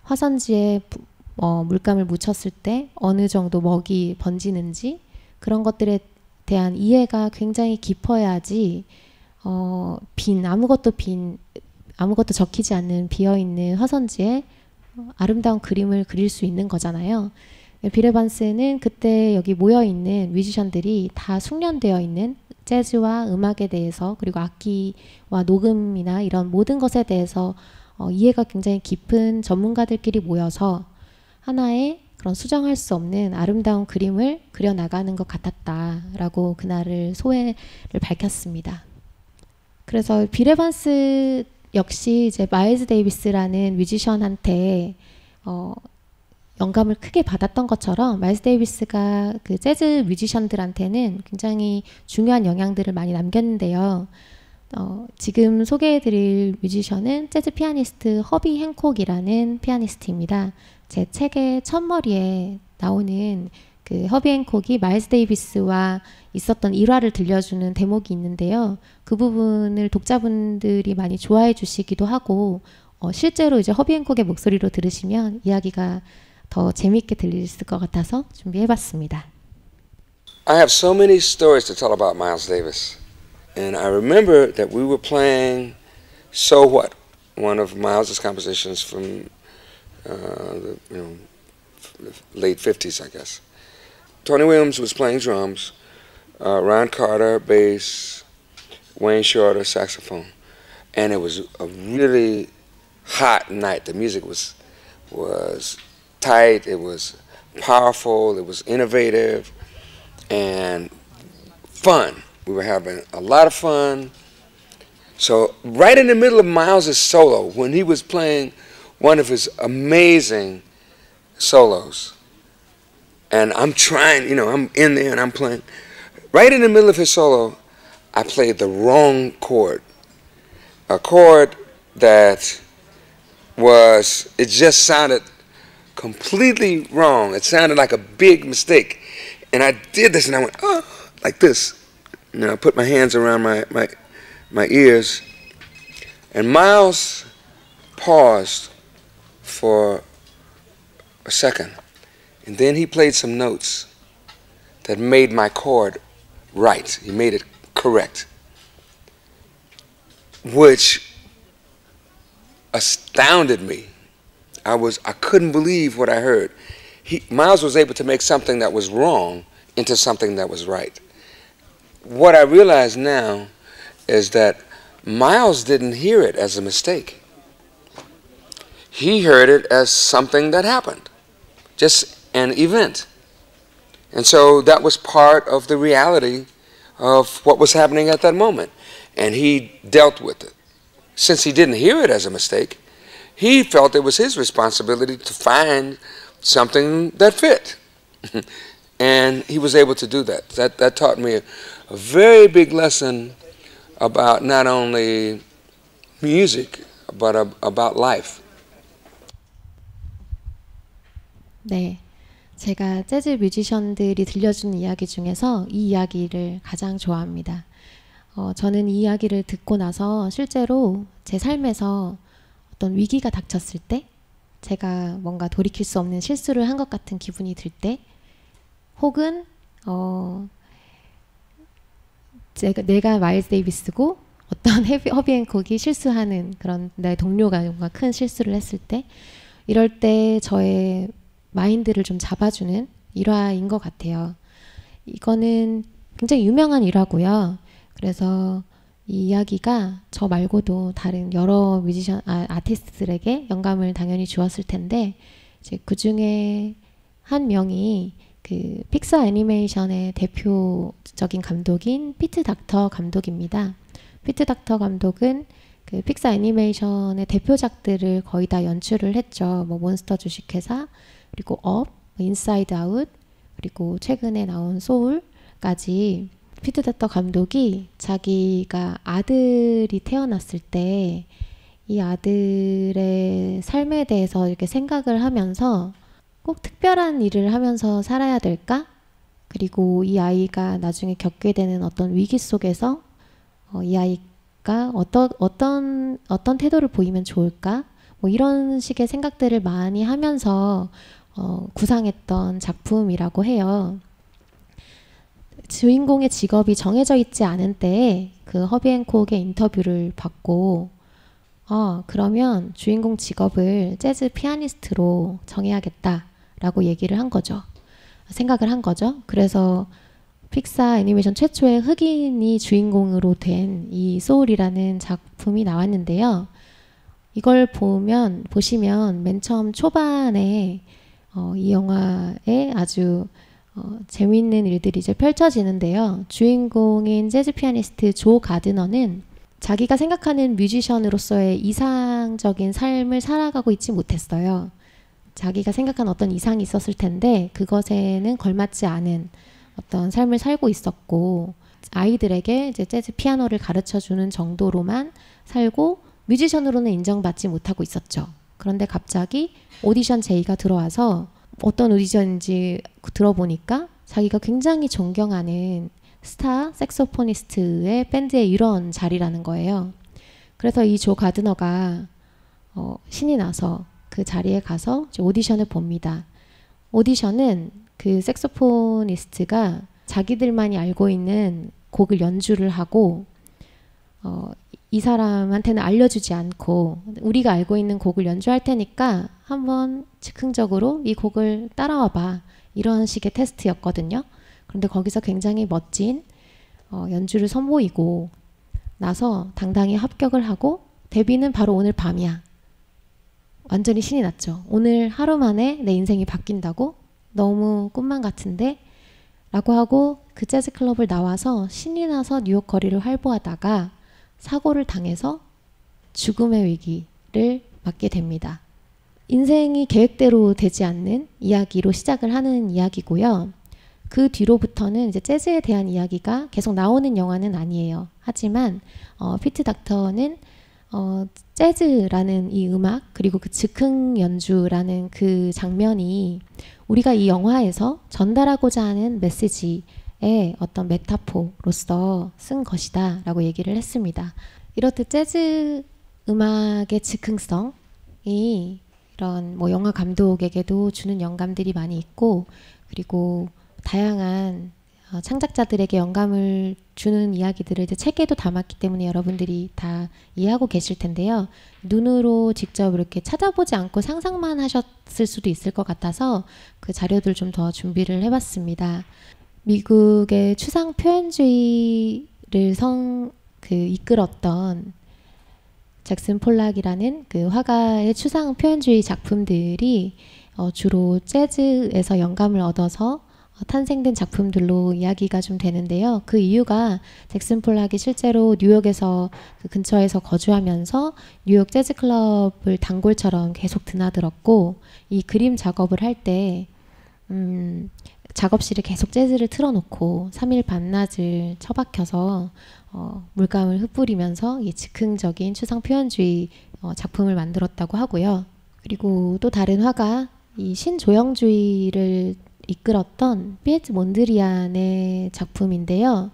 화선지에 물감을 묻혔을 때 어느 정도 먹이 번지는지 그런 것들에 대한 이해가 굉장히 깊어야지 아무것도 적히지 않는 비어있는 화선지에 아름다운 그림을 그릴 수 있는 거잖아요. 빌 에반스는 그때 여기 모여있는 뮤지션들이 다 숙련되어 있는 재즈와 음악에 대해서, 그리고 악기와 녹음이나 이런 모든 것에 대해서 이해가 굉장히 깊은 전문가들끼리 모여서 하나의 그런 수정할 수 없는 아름다운 그림을 그려나가는 것 같았다라고 그날을 소회를 밝혔습니다. 그래서 빌 에반스 역시 이제 마일스 데이비스라는 뮤지션한테 영감을 크게 받았던 것처럼, 마일스 데이비스가 그 재즈 뮤지션들한테는 굉장히 중요한 영향들을 많이 남겼는데요. 지금 소개해드릴 뮤지션은 재즈 피아니스트 허비 행콕이라는 피아니스트입니다. 제 책의 첫머리에 나오는 그 허비 행콕이 마일스 데이비스와 있었던 일화를 들려주는 대목이 있는데요. 그 부분을 독자분들이 많이 좋아해 주시기도 하고, 실제로 이제 허비 행콕의 목소리로 들으시면 이야기가 더 재미있게 들릴 것 같아서 준비해봤습니다. I have so many stories to tell about Miles Davis. And I remember that we were playing So What, one of Miles's compositions from the late 50s, I guess. Tony Williams was playing drums, Ron Carter bass, Wayne Shorter saxophone, and it was a really hot night. The music was tight, it was powerful, it was innovative, and fun. We were having a lot of fun. So right in the middle of Miles's solo, when he was playing one of his amazing solos, and I'm trying, I'm in there and I'm playing. Right in the middle of his solo, I played the wrong chord. A chord that it just sounded completely wrong. It sounded like a big mistake. And I did this and I went, oh, like this. put my hands around my ears, and Miles paused for a second, and then he played some notes that made my chord right. He made it correct, which astounded me. I couldn't believe what I heard. Miles was able to make something that was wrong into something that was right. What I realize now is that Miles didn't hear it as a mistake. He heard it as something that happened, just an event. And so that was part of the reality of what was happening at that moment. And he dealt with it. Since he didn't hear it as a mistake, he felt it was his responsibility to find something that fit. And he was able to do that. That taught me a very big lesson about not only music, but about life. 네, 제가 재즈 뮤지션들이 들려주는 이야기 중에서 이 이야기를 가장 좋아합니다. 저는 이 이야기를 듣고 나서 실제로 제 삶에서 어떤 위기가 닥쳤을 때, 제가 뭔가 돌이킬 수 없는 실수를 한 것 같은 기분이 들 때, 혹은 내가 마일스 데이비스고 어떤 허비 앤콕이 실수하는 그런 내 동료가 뭔가 큰 실수를 했을 때, 이럴 때 저의 마인드를 좀 잡아주는 일화인 것 같아요. 이거는 굉장히 유명한 일화고요. 그래서 이 이야기가 저 말고도 다른 여러 아티스트들에게 영감을 당연히 주었을 텐데, 이제 그 중에 한 명이 그 픽사 애니메이션의 대표적인 감독인 피트 닥터 감독입니다. 피트 닥터 감독은 그 픽사 애니메이션의 대표작들을 거의 다 연출을 했죠. 뭐 몬스터 주식회사, 그리고 업, 인사이드 아웃, 그리고 최근에 나온 소울까지. 피트 닥터 감독이 자기가 아들이 태어났을 때 이 아들의 삶에 대해서 이렇게 생각을 하면서 꼭 특별한 일을 하면서 살아야 될까? 그리고 이 아이가 나중에 겪게 되는 어떤 위기 속에서 이 아이가 어떤 태도를 보이면 좋을까? 뭐 이런 식의 생각들을 많이 하면서 구상했던 작품이라고 해요. 주인공의 직업이 정해져 있지 않은 때에 그 허비 앤콕의 인터뷰를 받고 그러면 주인공 직업을 재즈 피아니스트로 정해야겠다라고 얘기를 한 거죠. 생각을 한 거죠. 그래서 픽사 애니메이션 최초의 흑인이 주인공으로 된 이 소울이라는 작품이 나왔는데요. 이걸 보시면 맨 처음 초반에 이 영화에 아주 재미있는 일들이 이제 펼쳐지는데요. 주인공인 재즈 피아니스트 조 가드너는 자기가 생각하는 뮤지션으로서의 이상적인 삶을 살아가고 있지 못했어요. 자기가 생각한 어떤 이상이 있었을 텐데 그것에는 걸맞지 않은 어떤 삶을 살고 있었고, 아이들에게 이제 재즈 피아노를 가르쳐주는 정도로만 살고 뮤지션으로는 인정받지 못하고 있었죠. 그런데 갑자기 오디션 제의가 들어와서 어떤 오디션인지 들어보니까 자기가 굉장히 존경하는 스타 색소포니스트의 밴드의 일원 자리라는 거예요. 그래서 이 조 가드너가 신이 나서 그 자리에 가서 오디션을 봅니다. 오디션은 그 색소포니스트가 자기들만이 알고 있는 곡을 연주를 하고 이 사람한테는 알려주지 않고 우리가 알고 있는 곡을 연주할 테니까 한번 즉흥적으로 이 곡을 따라와 봐, 이런 식의 테스트였거든요. 그런데 거기서 굉장히 멋진 연주를 선보이고 나서 당당히 합격을 하고 데뷔는 바로 오늘 밤이야. 완전히 신이 났죠. 오늘 하루 만에 내 인생이 바뀐다고? 너무 꿈만 같은데? 라고 하고 그 재즈 클럽을 나와서 신이 나서 뉴욕 거리를 활보하다가 사고를 당해서 죽음의 위기를 맞게 됩니다. 인생이 계획대로 되지 않는 이야기로 시작을 하는 이야기고요. 그 뒤로부터는 이제 재즈에 대한 이야기가 계속 나오는 영화는 아니에요. 하지만 피트 닥터는 재즈라는 이 음악, 그리고 그 즉흥 연주라는 그 장면이 우리가 이 영화에서 전달하고자 하는 메시지에 어떤 메타포로서 쓴 것이다 라고 얘기를 했습니다. 이렇듯 재즈 음악의 즉흥성이 이런 뭐 영화 감독에게도 주는 영감들이 많이 있고, 그리고 다양한 창작자들에게 영감을 주는 이야기들을 이제 책에도 담았기 때문에 여러분들이 다 이해하고 계실 텐데요. 눈으로 직접 이렇게 찾아보지 않고 상상만 하셨을 수도 있을 것 같아서 그 자료들 좀 더 준비를 해봤습니다. 미국의 추상 표현주의를 이끌었던 잭슨 폴락이라는 그 화가의 추상 표현주의 작품들이 주로 재즈에서 영감을 얻어서 탄생된 작품들로 이야기가 좀 되는데요. 그 이유가 잭슨 폴락이 실제로 뉴욕에서 그 근처에서 거주하면서 뉴욕 재즈 클럽을 단골처럼 계속 드나들었고, 이 그림 작업을 할 때 작업실에 계속 재즈를 틀어놓고 3일 반낮을 처박혀서 물감을 흩뿌리면서 이 즉흥적인 추상 표현주의 작품을 만들었다고 하고요. 그리고 또 다른 화가 이 신조형주의를 이끌었던 피에트 몬드리안의 작품인데요.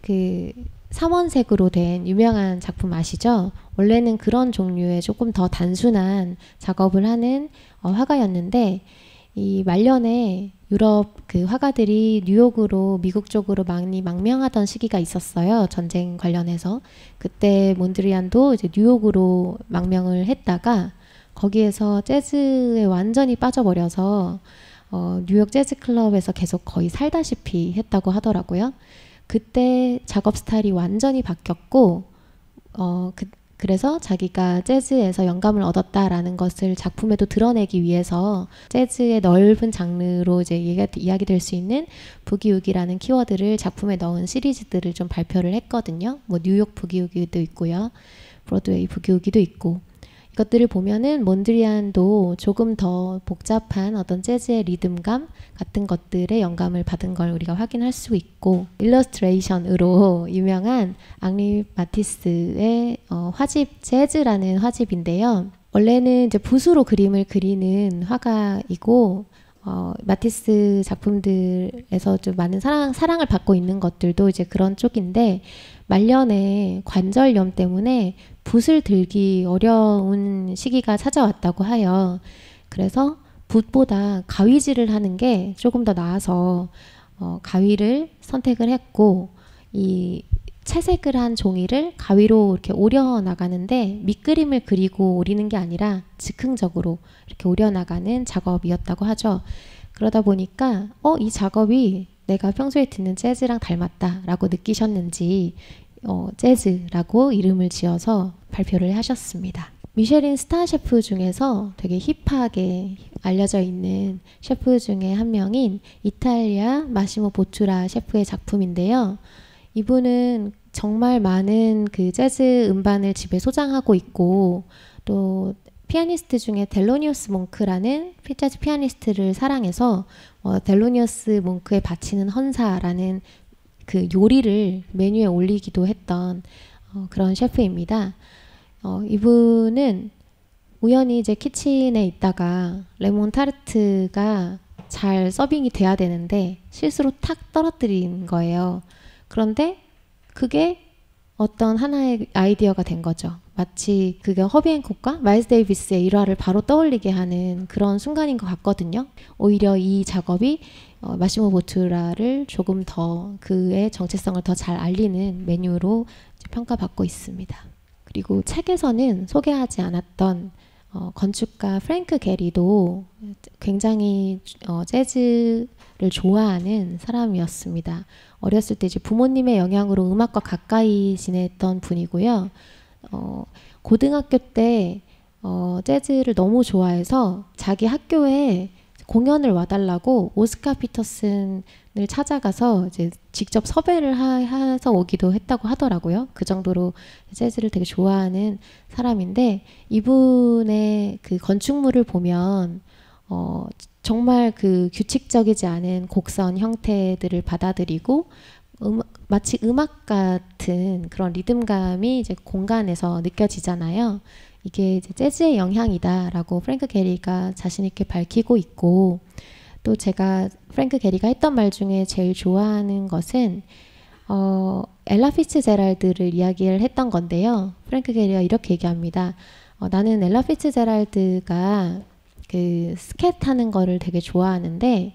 그 삼원색으로 된 유명한 작품 아시죠? 원래는 그런 종류의 조금 더 단순한 작업을 하는 화가였는데, 이 말년에 유럽 그 화가들이 뉴욕으로 미국 쪽으로 많이 망명하던 시기가 있었어요. 전쟁 관련해서. 그때 몬드리안도 이제 뉴욕으로 망명을 했다가 거기에서 재즈에 완전히 빠져버려서 뉴욕 재즈 클럽에서 계속 거의 살다시피 했다고 하더라고요. 그때 작업 스타일이 완전히 바뀌었고, 그래서 자기가 재즈에서 영감을 얻었다라는 것을 작품에도 드러내기 위해서 재즈의 넓은 장르로 이제 이야기될 수 있는 부기우기라는 키워드를 작품에 넣은 시리즈들을 좀 발표를 했거든요. 뭐 뉴욕 부기우기도 있고요, 브로드웨이 부기우기도 있고. 이것들을 보면은 몬드리안도 조금 더 복잡한 어떤 재즈의 리듬감 같은 것들의 영감을 받은 걸 우리가 확인할 수 있고, 일러스트레이션으로 유명한 앙리 마티스의 화집 재즈라는 화집인데요. 원래는 이제 붓으로 그림을 그리는 화가이고, 마티스 작품들에서 좀 많은 사랑을 받고 있는 것들도 이제 그런 쪽인데, 말년에 관절염 때문에 붓을 들기 어려운 시기가 찾아왔다고 해요. 그래서 붓보다 가위질을 하는 게 조금 더 나아서 가위를 선택을 했고, 이 채색을 한 종이를 가위로 이렇게 오려 나가는데 밑그림을 그리고 오리는 게 아니라 즉흥적으로 이렇게 오려 나가는 작업이었다고 하죠. 그러다 보니까 이 작업이 내가 평소에 듣는 재즈랑 닮았다라고 느끼셨는지 재즈라고 이름을 지어서 발표를 하셨습니다. 미쉐린 스타 셰프 중에서 되게 힙하게 알려져 있는 셰프 중에 한 명인 이탈리아 마시모 보투라 셰프의 작품인데요. 이분은 정말 많은 그 재즈 음반을 집에 소장하고 있고, 또 피아니스트 중에 델로니우스 몽크라는 재즈 피아니스트를 사랑해서 델로니우스 몽크에 바치는 헌사라는 그 요리를 메뉴에 올리기도 했던 그런 셰프입니다. 이분은 우연히 이제 키친에 있다가 레몬 타르트가 잘 서빙이 돼야 되는데 실수로 탁 떨어뜨린 거예요. 그런데 그게 어떤 하나의 아이디어가 된 거죠. 마치 그게 허비 앤콕과 마일스 데이비스의 일화를 바로 떠올리게 하는 그런 순간인 것 같거든요. 오히려 이 작업이 마시모 보투라를 조금 더 그의 정체성을 더 잘 알리는 메뉴로 평가받고 있습니다. 그리고 책에서는 소개하지 않았던 건축가 프랭크 게리도 굉장히 재즈를 좋아하는 사람이었습니다. 어렸을 때 이제 부모님의 영향으로 음악과 가까이 지냈던 분이고요. 고등학교 때 재즈를 너무 좋아해서 자기 학교에 공연을 와달라고 오스카 피터슨을 찾아가서 이제 직접 섭외를 해서 오기도 했다고 하더라고요. 그 정도로 재즈를 되게 좋아하는 사람인데, 이분의 그 건축물을 보면 정말 그 규칙적이지 않은 곡선 형태들을 받아들이고 마치 음악 같은 그런 리듬감이 이제 공간에서 느껴지잖아요. 이게 이제 재즈의 영향이다라고 프랭크 게리가 자신 있게 밝히고 있고, 또 제가 프랭크 게리가 했던 말 중에 제일 좋아하는 것은 엘라 피츠제랄드를 이야기를 했던 건데요. 프랭크 게리가 이렇게 얘기합니다. 나는 엘라 피츠제랄드가 그 스캣 하는 거를 되게 좋아하는데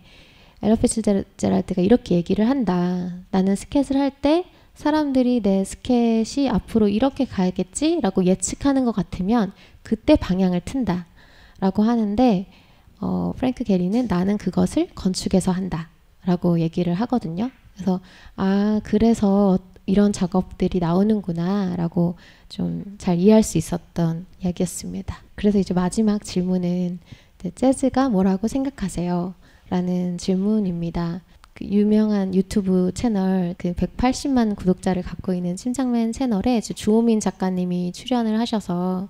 엘라 피츠제랄드가 이렇게 얘기를 한다. 나는 스캣을 할 때 사람들이 내 스캣이 앞으로 이렇게 가야겠지? 라고 예측하는 것 같으면 그때 방향을 튼다. 라고 하는데 프랭크 게리는 나는 그것을 건축해서 한다. 라고 얘기를 하거든요. 그래서 그래서 이런 작업들이 나오는구나 라고 좀 잘 이해할 수 있었던 이야기였습니다. 그래서 이제 마지막 질문은 재즈가 뭐라고 생각하세요? 라는 질문입니다. 그 유명한 유튜브 채널 그 180만 구독자를 갖고 있는 침착맨 채널에 주호민 작가님이 출연을 하셔서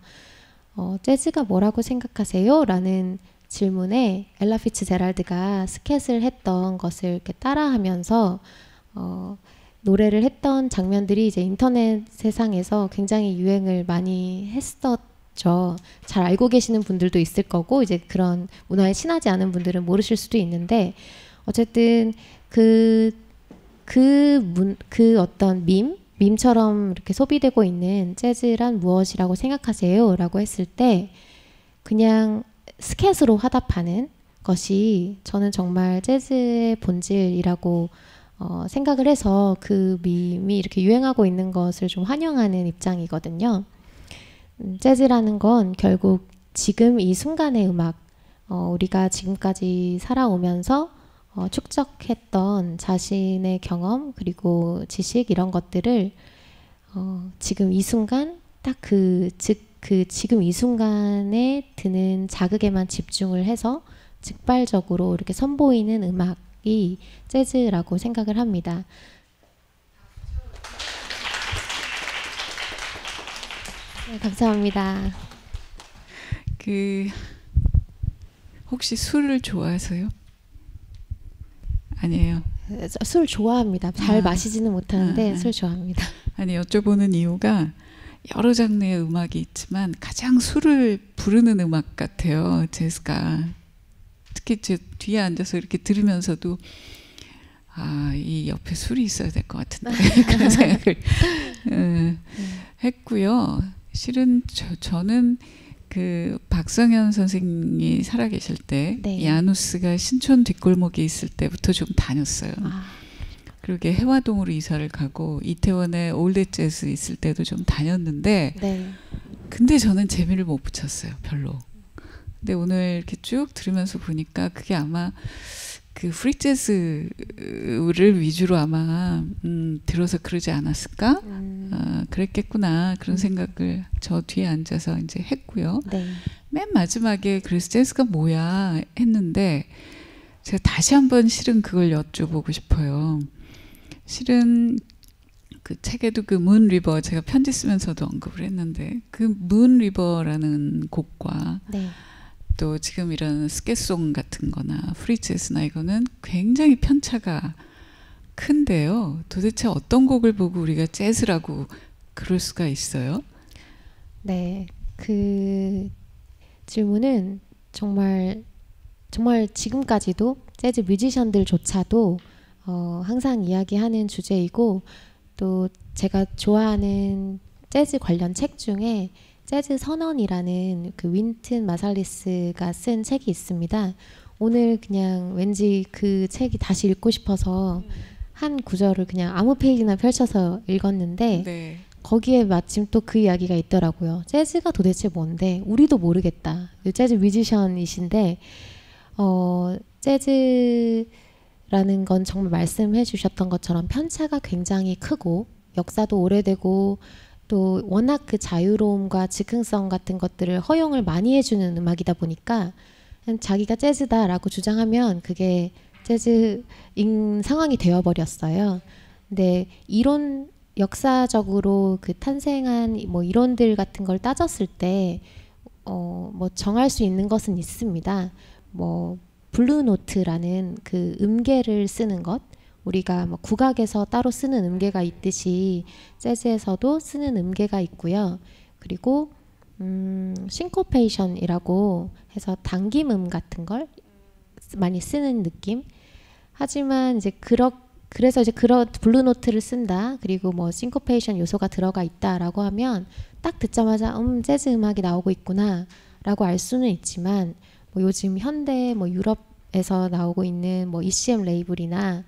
재즈가 뭐라고 생각하세요? 라는 질문에 엘라 피츠제랄드가 스캣을 했던 것을 이렇게 따라하면서 노래를 했던 장면들이 이제 인터넷 세상에서 굉장히 유행을 많이 했었죠. 잘 알고 계시는 분들도 있을 거고 이제 그런 문화에 친하지 않은 분들은 모르실 수도 있는데 어쨌든 그 어떤 밈처럼 이렇게 소비되고 있는 재즈란 무엇이라고 생각하세요? 라고 했을 때 그냥 스캣으로 화답하는 것이 저는 정말 재즈의 본질이라고 생각을 해서 그 밈이 이렇게 유행하고 있는 것을 좀 환영하는 입장이거든요. 재즈라는 건 결국 지금 이 순간의 음악, 우리가 지금까지 살아오면서 축적했던 자신의 경험 그리고 지식 이런 것들을 지금 이 순간 딱 그 지금 이 순간에 드는 자극에만 집중을 해서 즉발적으로 이렇게 선보이는 음악이 재즈라고 생각을 합니다. 네, 감사합니다. 혹시 술을 좋아하세요? 아니에요. 술 좋아합니다. 잘 마시지는 못하는데 술 좋아합니다. 아니 여쭤보는 이유가 여러 장르의 음악이 있지만 가장 술을 부르는 음악 같아요. 재즈가. 특히 제 뒤에 앉아서 이렇게 들으면서도 이 옆에 술이 있어야 될 것 같은데 그런 생각을 했고요. 실은 저는 그 박성현 선생님이 살아계실 때 네. 야누스가 신촌 뒷골목에 있을 때부터 좀 다녔어요. 그러게 해화동으로 이사를 가고 이태원에 올드 재즈 있을 때도 좀 다녔는데 네. 근데 저는 재미를 못 붙였어요. 별로. 근데 오늘 이렇게 쭉 들으면서 보니까 그게 아마 그 프리 재즈를 위주로 아마 들어서 그러지 않았을까? 그랬겠구나 그런 생각을 저 뒤에 앉아서 이제 했고요. 네. 맨 마지막에 그래서 재즈가 뭐야 했는데 제가 다시 한번 실은 그걸 여쭤보고 싶어요. 실은 그 책에도 그 문 리버 제가 편지 쓰면서도 언급을 했는데 그 문 리버라는 곡과 네. 또 지금 이런 스케송 같은 거나 프리 재즈나 이거는 굉장히 편차가 큰데요. 도대체 어떤 곡을 보고 우리가 재즈라고 그럴 수가 있어요? 네. 그 질문은 정말 지금까지도 재즈 뮤지션들조차도 항상 이야기하는 주제이고 또 제가 좋아하는 재즈 관련 책 중에 재즈 선언이라는 그 윈튼 마살리스가 쓴 책이 있습니다. 오늘 그냥 왠지 그 책이 다시 읽고 싶어서 한 구절을 그냥 아무 페이지나 펼쳐서 읽었는데 네. 거기에 마침 또 그 이야기가 있더라고요. 재즈가 도대체 뭔데? 우리도 모르겠다. 재즈 뮤지션이신데 재즈라는 건 정말 말씀해 주셨던 것처럼 편차가 굉장히 크고 역사도 오래되고 또 워낙 그 자유로움과 즉흥성 같은 것들을 허용을 많이 해주는 음악이다 보니까 자기가 재즈다라고 주장하면 그게 재즈인 상황이 되어버렸어요. 근데 역사적으로 그 탄생한 뭐 이론들 같은 걸 따졌을 때 뭐 정할 수 있는 것은 있습니다. 뭐 블루노트라는 그 음계를 쓰는 것, 우리가 뭐 국악에서 따로 쓰는 음계가 있듯이 재즈에서도 쓰는 음계가 있고요. 그리고 싱코페이션이라고 해서 당김음 같은 걸 많이 쓰는 느낌. 하지만 이제 그래서 이제 그런 블루노트를 쓴다. 그리고 뭐 싱코페이션 요소가 들어가 있다라고 하면 딱 듣자마자 재즈 음악이 나오고 있구나라고 알 수는 있지만 뭐 요즘 현대 뭐 유럽에서 나오고 있는 뭐 ECM 레이블이나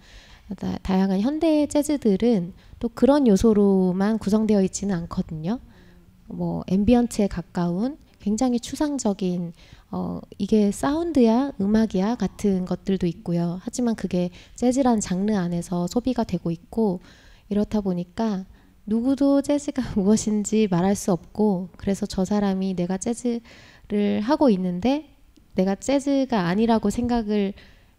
다양한 현대 재즈들은 또 그런 요소로만 구성되어 있지는 않거든요. 뭐 앰비언트에 가까운 굉장히 추상적인 이게 사운드야 음악이야 같은 것들도 있고요. 하지만 그게 재즈란 장르 안에서 소비가 되고 있고 이렇다 보니까 누구도 재즈가 무엇인지 말할 수 없고 그래서 저 사람이 내가 재즈를 하고 있는데 내가 재즈가 아니라고 생각을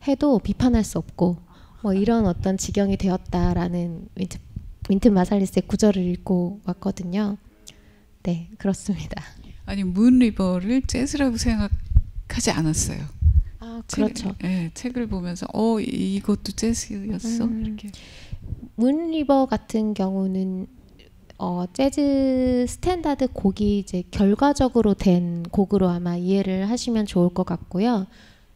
해도 비판할 수 없고 뭐 이런 어떤 지경이 되었다라는 윈튼 마살리스의 구절을 읽고 왔거든요. 네, 그렇습니다. 아니 문리버를 재즈라고 생각하지 않았어요. 아, 그렇죠. 책을 보면서 이것도 재즈였어 이렇게. 문리버 같은 경우는 재즈 스탠다드 곡이 이제 결과적으로 된 곡으로 아마 이해를 하시면 좋을 것 같고요.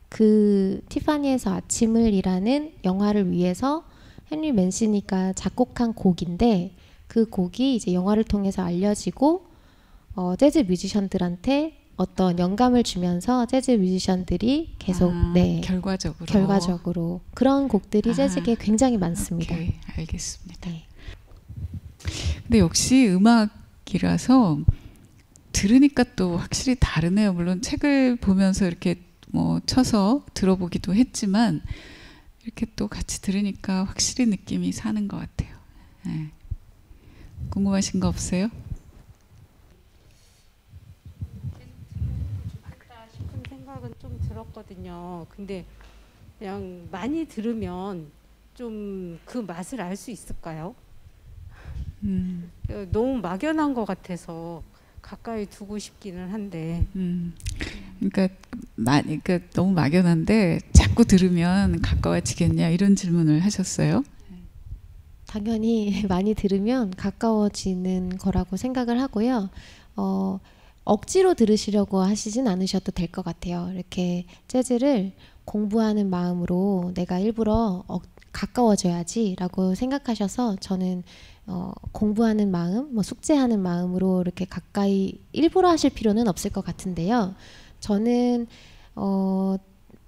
그 티파니에서 아침을이라는 영화를 위해서 헨리 맨시니가 작곡한 곡인데 그 곡이 이제 영화를 통해서 알려지고 재즈 뮤지션들한테 어떤 영감을 주면서 재즈 뮤지션들이 계속 결과적으로 그런 곡들이 재즈계에 굉장히 많습니다. 오케이, 알겠습니다. 네. 근데 역시 음악이라서 들으니까 또 확실히 다르네요. 물론 책을 보면서 이렇게 뭐 쳐서 들어보기도 했지만 이렇게 또 같이 들으니까 확실히 느낌이 사는 것 같아요. 네. 궁금하신 거 없어요? 싶은 생각은 좀 들었거든요. 근데 그냥 많이 들으면 좀 그 맛을 알 수 있을까요? 너무 막연한 것 같아서 가까이 두고 싶기는 한데. 그러니까 너무 막연한데 자꾸 들으면 가까워지겠냐 이런 질문을 하셨어요? 당연히 많이 들으면 가까워지는 거라고 생각을 하고요. 억지로 들으시려고 하시진 않으셔도 될 것 같아요. 이렇게 재즈를 공부하는 마음으로 내가 일부러 가까워져야지 라고 생각하셔서 저는 공부하는 마음, 뭐 숙제하는 마음으로 이렇게 가까이 일부러 하실 필요는 없을 것 같은데요. 저는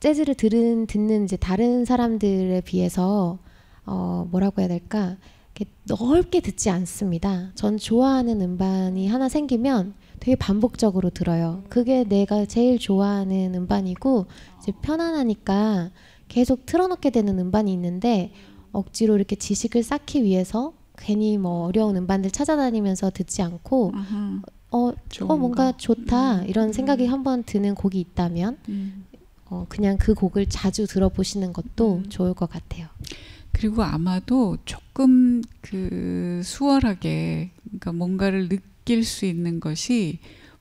재즈를 듣는 이제 다른 사람들에 비해서 뭐라고 해야 될까? 이렇게 넓게 듣지 않습니다. 전 좋아하는 음반이 하나 생기면 되게 반복적으로 들어요. 그게 내가 제일 좋아하는 음반이고 이제 편안하니까 계속 틀어놓게 되는 음반이 있는데 억지로 이렇게 지식을 쌓기 위해서 괜히 뭐 어려운 음반들 찾아다니면서 듣지 않고 뭔가 좋다 이런 생각이 한번 드는 곡이 있다면 그냥 그 곡을 자주 들어보시는 것도 좋을 것 같아요. 그리고 아마도 조금 그 수월하게 그러니까 뭔가를 느낄 수 있는 것이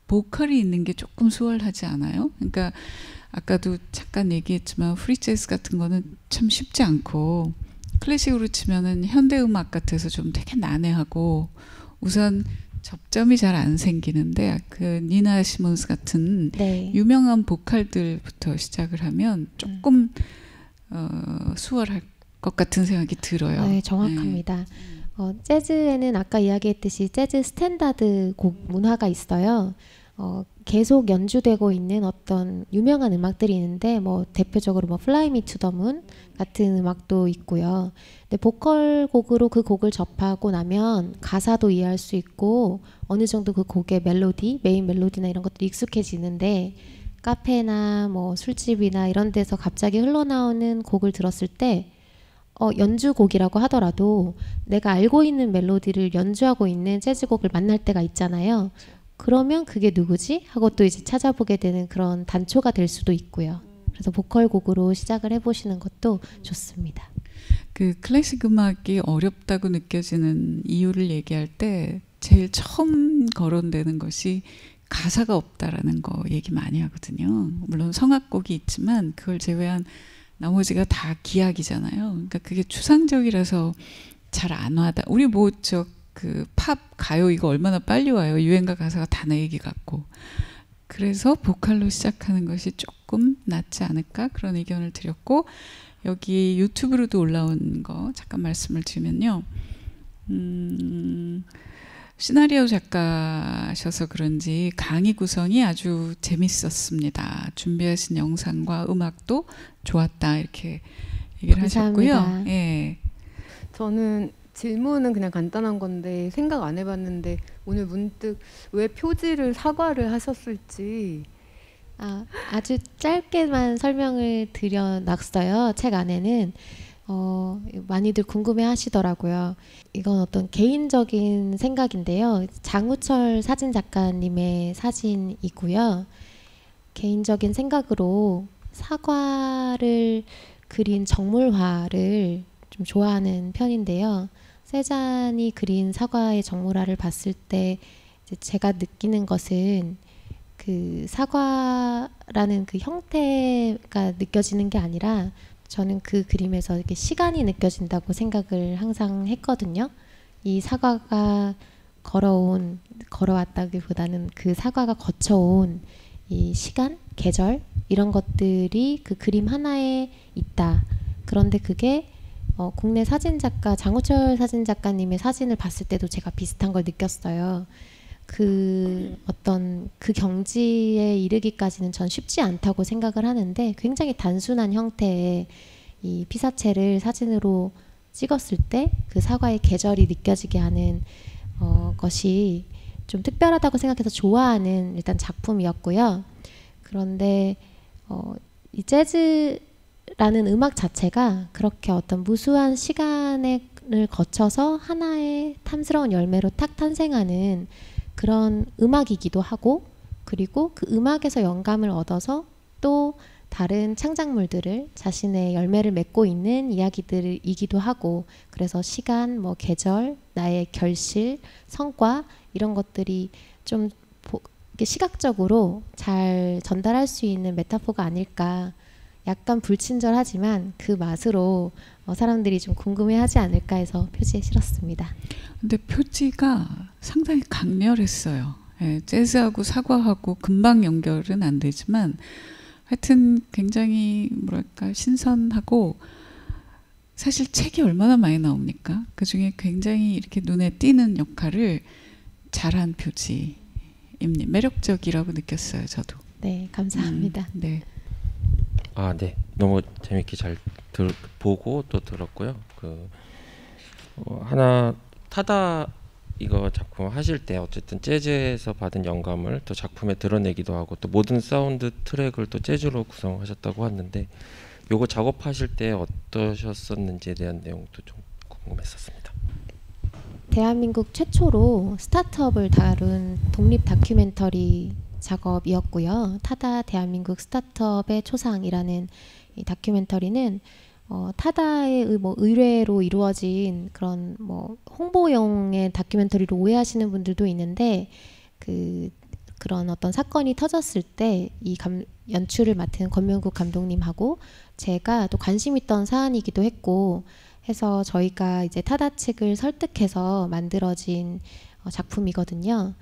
보컬이 있는 게 조금 수월하지 않아요? 그러니까 아까도 잠깐 얘기했지만 프리 재즈 같은 거는 참 쉽지 않고 클래식으로 치면은 현대 음악 같아서 좀 되게 난해하고 우선 접점이 잘 안 생기는데 그 니나 시몬스 같은 유명한 보컬들부터 시작을 하면 조금 수월할 것 같은 생각이 들어요. 네, 정확합니다. 재즈에는 아까 이야기했듯이 재즈 스탠다드 곡 문화가 있어요. 계속 연주되고 있는 어떤 유명한 음악들이 있는데 뭐 대표적으로 뭐 Fly Me to the Moon 같은 음악도 있고요. 근데 보컬 곡으로 그 곡을 접하고 나면 가사도 이해할 수 있고 어느 정도 그 곡의 멜로디, 메인 멜로디나 이런 것들이 익숙해지는데 카페나 뭐 술집이나 이런 데서 갑자기 흘러나오는 곡을 들었을 때 연주곡이라고 하더라도 내가 알고 있는 멜로디를 연주하고 있는 재즈곡을 만날 때가 있잖아요. 그러면 그게 누구지? 하고 또 이제 찾아보게 되는 그런 단초가 될 수도 있고요. 그래서 보컬 곡으로 시작을 해보시는 것도 좋습니다. 그 클래식 음악이 어렵다고 느껴지는 이유를 얘기할 때 제일 처음 거론되는 것이 가사가 없다라는 거 얘기 많이 하거든요. 물론 성악곡이 있지만 그걸 제외한 나머지가 다 기악이잖아요. 그러니까 그게 추상적이라서 잘 안 와다. 우리 뭐 그 팝 가요 이거 얼마나 빨리 와요. 유행가 가사가 다 내 얘기 같고 그래서 보컬로 시작하는 것이 조금 낫지 않을까 그런 의견을 드렸고 여기 유튜브로도 올라온 거 잠깐 말씀을 드리면요. 시나리오 작가셔서 그런지 강의 구성이 아주 재밌었습니다. 준비하신 영상과 음악도 좋았다 이렇게 얘기를 감사합니다. 하셨고요. 예. 저는 질문은 그냥 간단한 건데 생각 안 해봤는데 오늘 문득 왜 표지를 사과를 하셨을지. 아주 짧게만 설명을 드려놨어요. 책 안에는 많이들 궁금해하시더라고요. 이건 어떤 개인적인 생각인데요. 장우철 사진 작가님의 사진이고요. 개인적인 생각으로 사과를 그린 정물화를 좀 좋아하는 편인데요. 세잔이 그린 사과의 정물화를 봤을 때 이제 제가 느끼는 것은 그 사과라는 그 형태가 느껴지는 게 아니라 저는 그 그림에서 이렇게 시간이 느껴진다고 생각을 항상 했거든요. 이 사과가 걸어왔다기보다는 그 사과가 거쳐온 이 시간, 계절 이런 것들이 그 그림 하나에 있다. 그런데 그게 국내 사진작가 장우철 사진작가님의 사진을 봤을 때도 제가 비슷한 걸 느꼈어요. 그 어떤 그 경지에 이르기까지는 전 쉽지 않다고 생각을 하는데 굉장히 단순한 형태의 이 피사체를 사진으로 찍었을 때 그 사과의 계절이 느껴지게 하는 것이 좀 특별하다고 생각해서 좋아하는 일단 작품이었고요. 그런데 이 재즈라는 음악 자체가 그렇게 어떤 무수한 시간을 거쳐서 하나의 탐스러운 열매로 탁 탄생하는 그런 음악이기도 하고 그리고 그 음악에서 영감을 얻어서 또 다른 창작물들을 자신의 열매를 맺고 있는 이야기들이기도 하고 그래서 시간, 뭐 계절, 나의 결실, 성과 이런 것들이 좀 시각적으로 잘 전달할 수 있는 메타포가 아닐까. 약간 불친절하지만 그 맛으로 사람들이 좀 궁금해하지 않을까 해서 표지에 실었습니다. 근데 표지가 상당히 강렬했어요. 예, 재즈하고 사과하고 금방 연결은 안 되지만 하여튼 굉장히 뭐랄까 신선하고 사실 책이 얼마나 많이 나옵니까? 그중에 굉장히 이렇게 눈에 띄는 역할을 잘한 표지입니다. 매력적이라고 느꼈어요. 저도. 네, 감사합니다. 네. 네. 너무 재밌게 잘 보고 또 들었고요. 하나 타다 이거 작품 하실 때 어쨌든 재즈에서 받은 영감을 또 작품에 드러내기도 하고 또 모든 사운드 트랙을 또 재즈로 구성하셨다고 하는데 요거 작업하실 때 어떠셨었는지에 대한 내용도 좀 궁금했었습니다. 대한민국 최초로 스타트업을 다룬 독립 다큐멘터리 작업이었고요. 타다 대한민국 스타트업의 초상이라는 이 다큐멘터리는 타다의 의뢰로 이루어진 그런 홍보용의 다큐멘터리로 오해하시는 분들도 있는데 그런 어떤 사건이 터졌을 때 이 연출을 맡은 권명국 감독님하고 제가 또 관심 있던 사안이기도 했고 해서 저희가 이제 타다 측을 설득해서 만들어진 작품이거든요.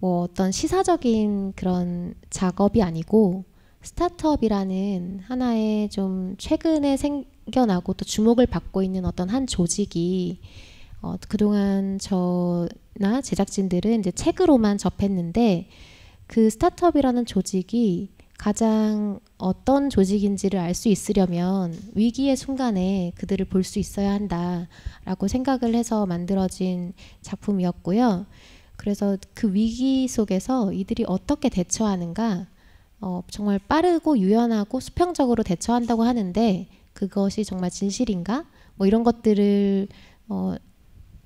어떤 시사적인 그런 작업이 아니고 스타트업이라는 하나의 좀 최근에 생겨나고 또 주목을 받고 있는 어떤 한 조직이 그동안 저나 제작진들은 이제 책으로만 접했는데 그 스타트업이라는 조직이 가장 어떤 조직인지를 알 수 있으려면 위기의 순간에 그들을 볼 수 있어야 한다라고 생각을 해서 만들어진 작품이었고요. 그래서 그 위기 속에서 이들이 어떻게 대처하는가 정말 빠르고 유연하고 수평적으로 대처한다고 하는데 그것이 정말 진실인가? 이런 것들을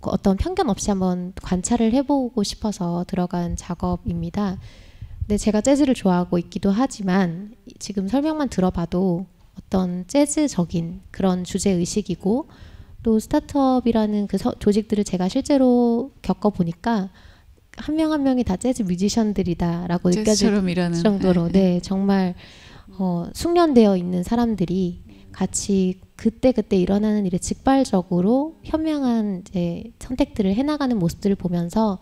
어떤 편견 없이 한번 관찰을 해보고 싶어서 들어간 작업입니다. 근데 제가 재즈를 좋아하고 있기도 하지만 지금 설명만 들어봐도 어떤 재즈적인 그런 주제의식이고 또 스타트업이라는 그 조직들을 제가 실제로 겪어보니까 한 명 한 명이 다 재즈 뮤지션들이다라고 느껴질 정도로 네, 정말 숙련되어 있는 사람들이 같이 그때그때 일어나는 일에 직발적으로 현명한 이제 선택들을 해나가는 모습들을 보면서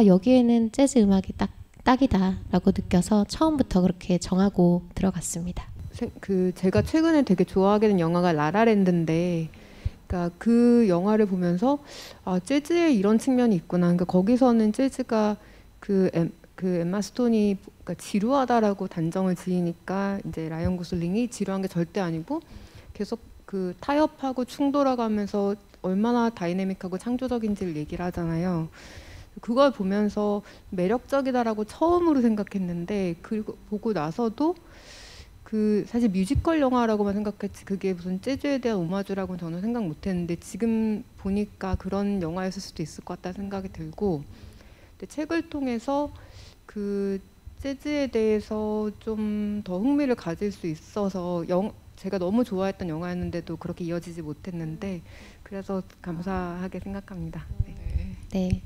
여기에는 재즈 음악이 딱 딱이다라고 느껴서 처음부터 그렇게 정하고 들어갔습니다. 제가 최근에 되게 좋아하게 된 영화가 라라랜드인데, 그러니까 그 영화를 보면서 아, 재즈에 이런 측면이 있구나. 그러니까 거기서는 재즈가 그 엠마 스톤이 그러니까 지루하다라고 단정을 지으니까 이제 라이언 고슬링이 지루한 게 절대 아니고 계속 그 타협하고 충돌해가면서 얼마나 다이내믹하고 창조적인지를 얘기를 하잖아요. 그걸 보면서 매력적이다라고 처음으로 생각했는데 그리고 보고 나서도 그 사실 뮤지컬 영화라고만 생각했지 그게 무슨 재즈에 대한 오마주라고는 저는 생각 못했는데 지금 보니까 그런 영화였을 수도 있을 것 같다는 생각이 들고, 근데 책을 통해서 그 재즈에 대해서 좀 더 흥미를 가질 수 있어서 제가 너무 좋아했던 영화였는데도 그렇게 이어지지 못했는데 그래서 감사하게 생각합니다. 네. 네.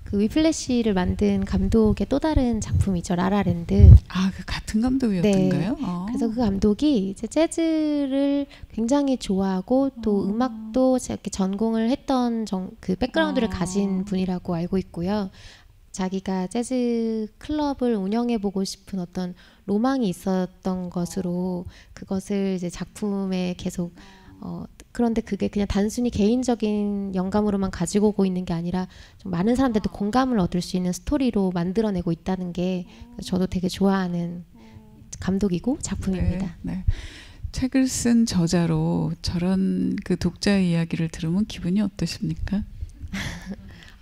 그 위플래시를 만든 감독의 또 다른 작품이죠. 라라랜드. 아, 그 같은 감독이었던가요? 네. 그래서 그 감독이 이제 재즈를 굉장히 좋아하고 또 음악도 이렇게 전공을 했던 그 백그라운드를 가진 분이라고 알고 있고요. 자기가 재즈 클럽을 운영해보고 싶은 어떤 로망이 있었던 것으로 그것을 이제 작품에 계속 그런데 그게 그냥 단순히 개인적인 영감으로만 가지고 오고 있는 게 아니라 좀 많은 사람들도 공감을 얻을 수 있는 스토리로 만들어내고 있다는 게 저도 되게 좋아하는 감독이고 작품입니다. 네, 네. 책을 쓴 저자로 저런 그 독자의 이야기를 들으면 기분이 어떠십니까?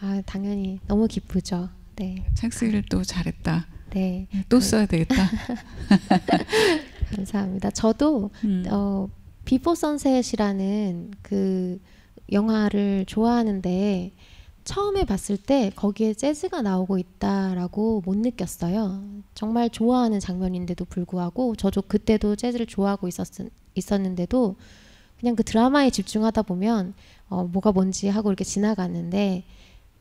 아, 당연히 너무 기쁘죠. 네. 책 쓰기를 또 잘했다. 네. 또 써야 되겠다. 감사합니다. 저도 비포 선셋이라는 그 영화를 좋아하는데 처음에 봤을 때 거기에 재즈가 나오고 있다라고 못 느꼈어요. 정말 좋아하는 장면인데도 불구하고 저도 그때도 재즈를 좋아하고 있었는데도 그냥 그 드라마에 집중하다 보면 뭐가 뭔지 하고 이렇게 지나갔는데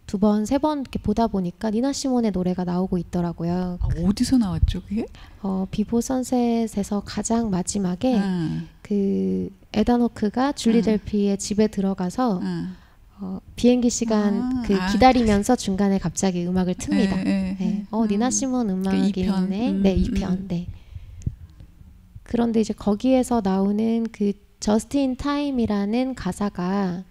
두 번, 세 번 이렇게 보다 보니까 니나 시몬의 노래가 나오고 있더라고요. 아, 어디서 나왔죠, 그게? 비포 선셋에서 가장 마지막에 그 에단 호크가 줄리 델피의 집에 들어가서 비행기 시간 기다리면서 중간에 갑자기 음악을 틉니다. 네. 니나 시몬 음악이 있네. 네, 2편. 네. 그런데 이제 거기에서 나오는 그 저스틴 타임이라는 가사가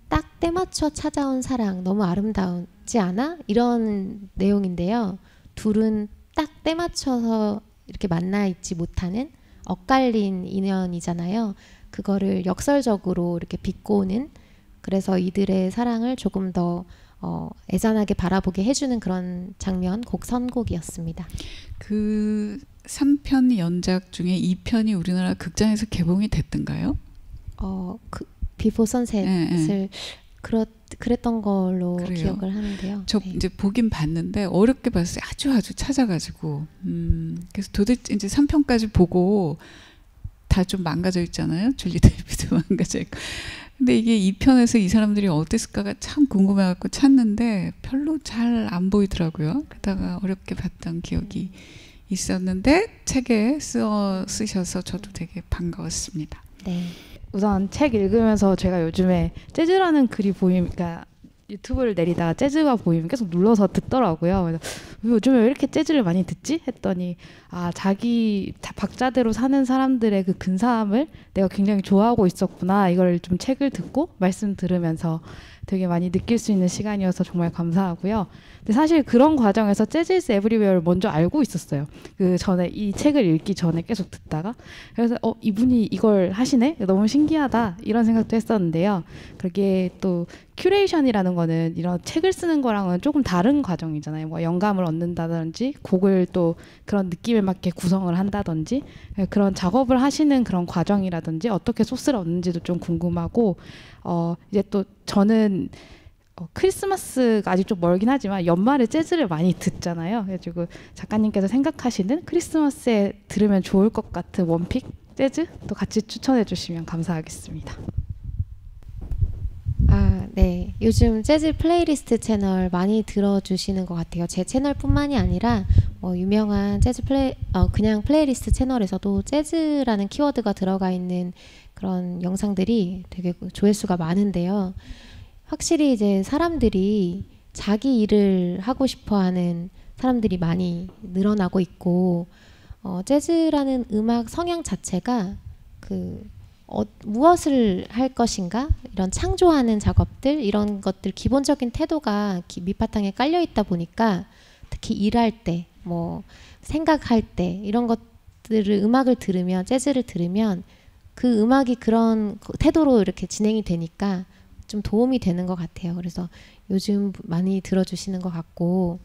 딱 때맞춰 찾아온 사랑 너무 아름다우지 않아? 이런 내용인데요. 둘은 딱 때맞춰서 이렇게 만나 있지 못하는 엇갈린 인연이잖아요. 그거를 역설적으로 이렇게 비꼬는, 그래서 이들의 사랑을 조금 더 애잔하게 바라보게 해주는 그런 장면, 곡 선곡이었습니다. 그 3편 연작 중에 2편이 우리나라 극장에서 개봉이 됐던가요? 비포 선셋을 그랬던 걸로 그래요? 기억을 하는데요. 저 네. 이제 보긴 봤는데 어렵게 봤어요. 아주 찾아가지고 그래서 도대체 이제 3편까지 보고 다 좀 망가져 있잖아요. 줄리 델피도 망가져 있고. 근데 이게 2편에서 이 사람들이 어땠을까가 참 궁금해갖고 찾는데 별로 잘 안 보이더라고요. 그러다가 어렵게 봤던 기억이 있었는데 책에 쓰셔서 저도 되게 반가웠습니다. 네. 우선 책 읽으면서 제가 요즘에 재즈라는 글이 보이니까 유튜브를 내리다가 재즈가 보이면 계속 눌러서 듣더라고요. 그래서 요즘에 왜 이렇게 재즈를 많이 듣지? 했더니 자기 박자대로 사는 사람들의 그 근사함을 내가 굉장히 좋아하고 있었구나. 이걸 좀 책을 듣고 말씀 들으면서 되게 많이 느낄 수 있는 시간이어서 정말 감사하고요. 근데 사실 그런 과정에서 재즈 is everywhere를 먼저 알고 있었어요. 그 전에 이 책을 읽기 전에 계속 듣다가 그래서 이분이 이걸 하시네? 너무 신기하다 이런 생각도 했었는데요. 그게 또 큐레이션이라는 거는 이런 책을 쓰는 거랑은 조금 다른 과정이잖아요. 뭐 영감을 얻는다든지 곡을 또 그런 느낌에 맞게 구성을 한다든지 그런 작업을 하시는 그런 과정이라든지 어떻게 소스를 얻는지도 좀 궁금하고 이제 또 저는 크리스마스가 아직 좀 멀긴 하지만 연말에 재즈를 많이 듣잖아요. 그래가지고 작가님께서 생각하시는 크리스마스에 들으면 좋을 것 같은 원픽 재즈도 같이 추천해 주시면 감사하겠습니다. 네. 요즘 재즈 플레이리스트 채널 많이 들어주시는 것 같아요. 제 채널뿐만이 아니라 유명한 재즈 그냥 플레이리스트 채널에서도 재즈라는 키워드가 들어가 있는 그런 영상들이 되게 조회수가 많은데요. 확실히 이제 사람들이 자기 일을 하고 싶어하는 사람들이 많이 늘어나고 있고 재즈라는 음악 성향 자체가 무엇을 할 것인가 이런 창조하는 작업들 이런 것들 기본적인 태도가 밑바탕에 깔려 있다 보니까 특히 일할 때 뭐 생각할 때 이런 것들을 음악을 들으면 재즈를 들으면 그 음악이 그런 태도로 이렇게 진행이 되니까 좀 도움이 되는 것 같아요. 그래서 요즘 많이 들어주시는 것 같고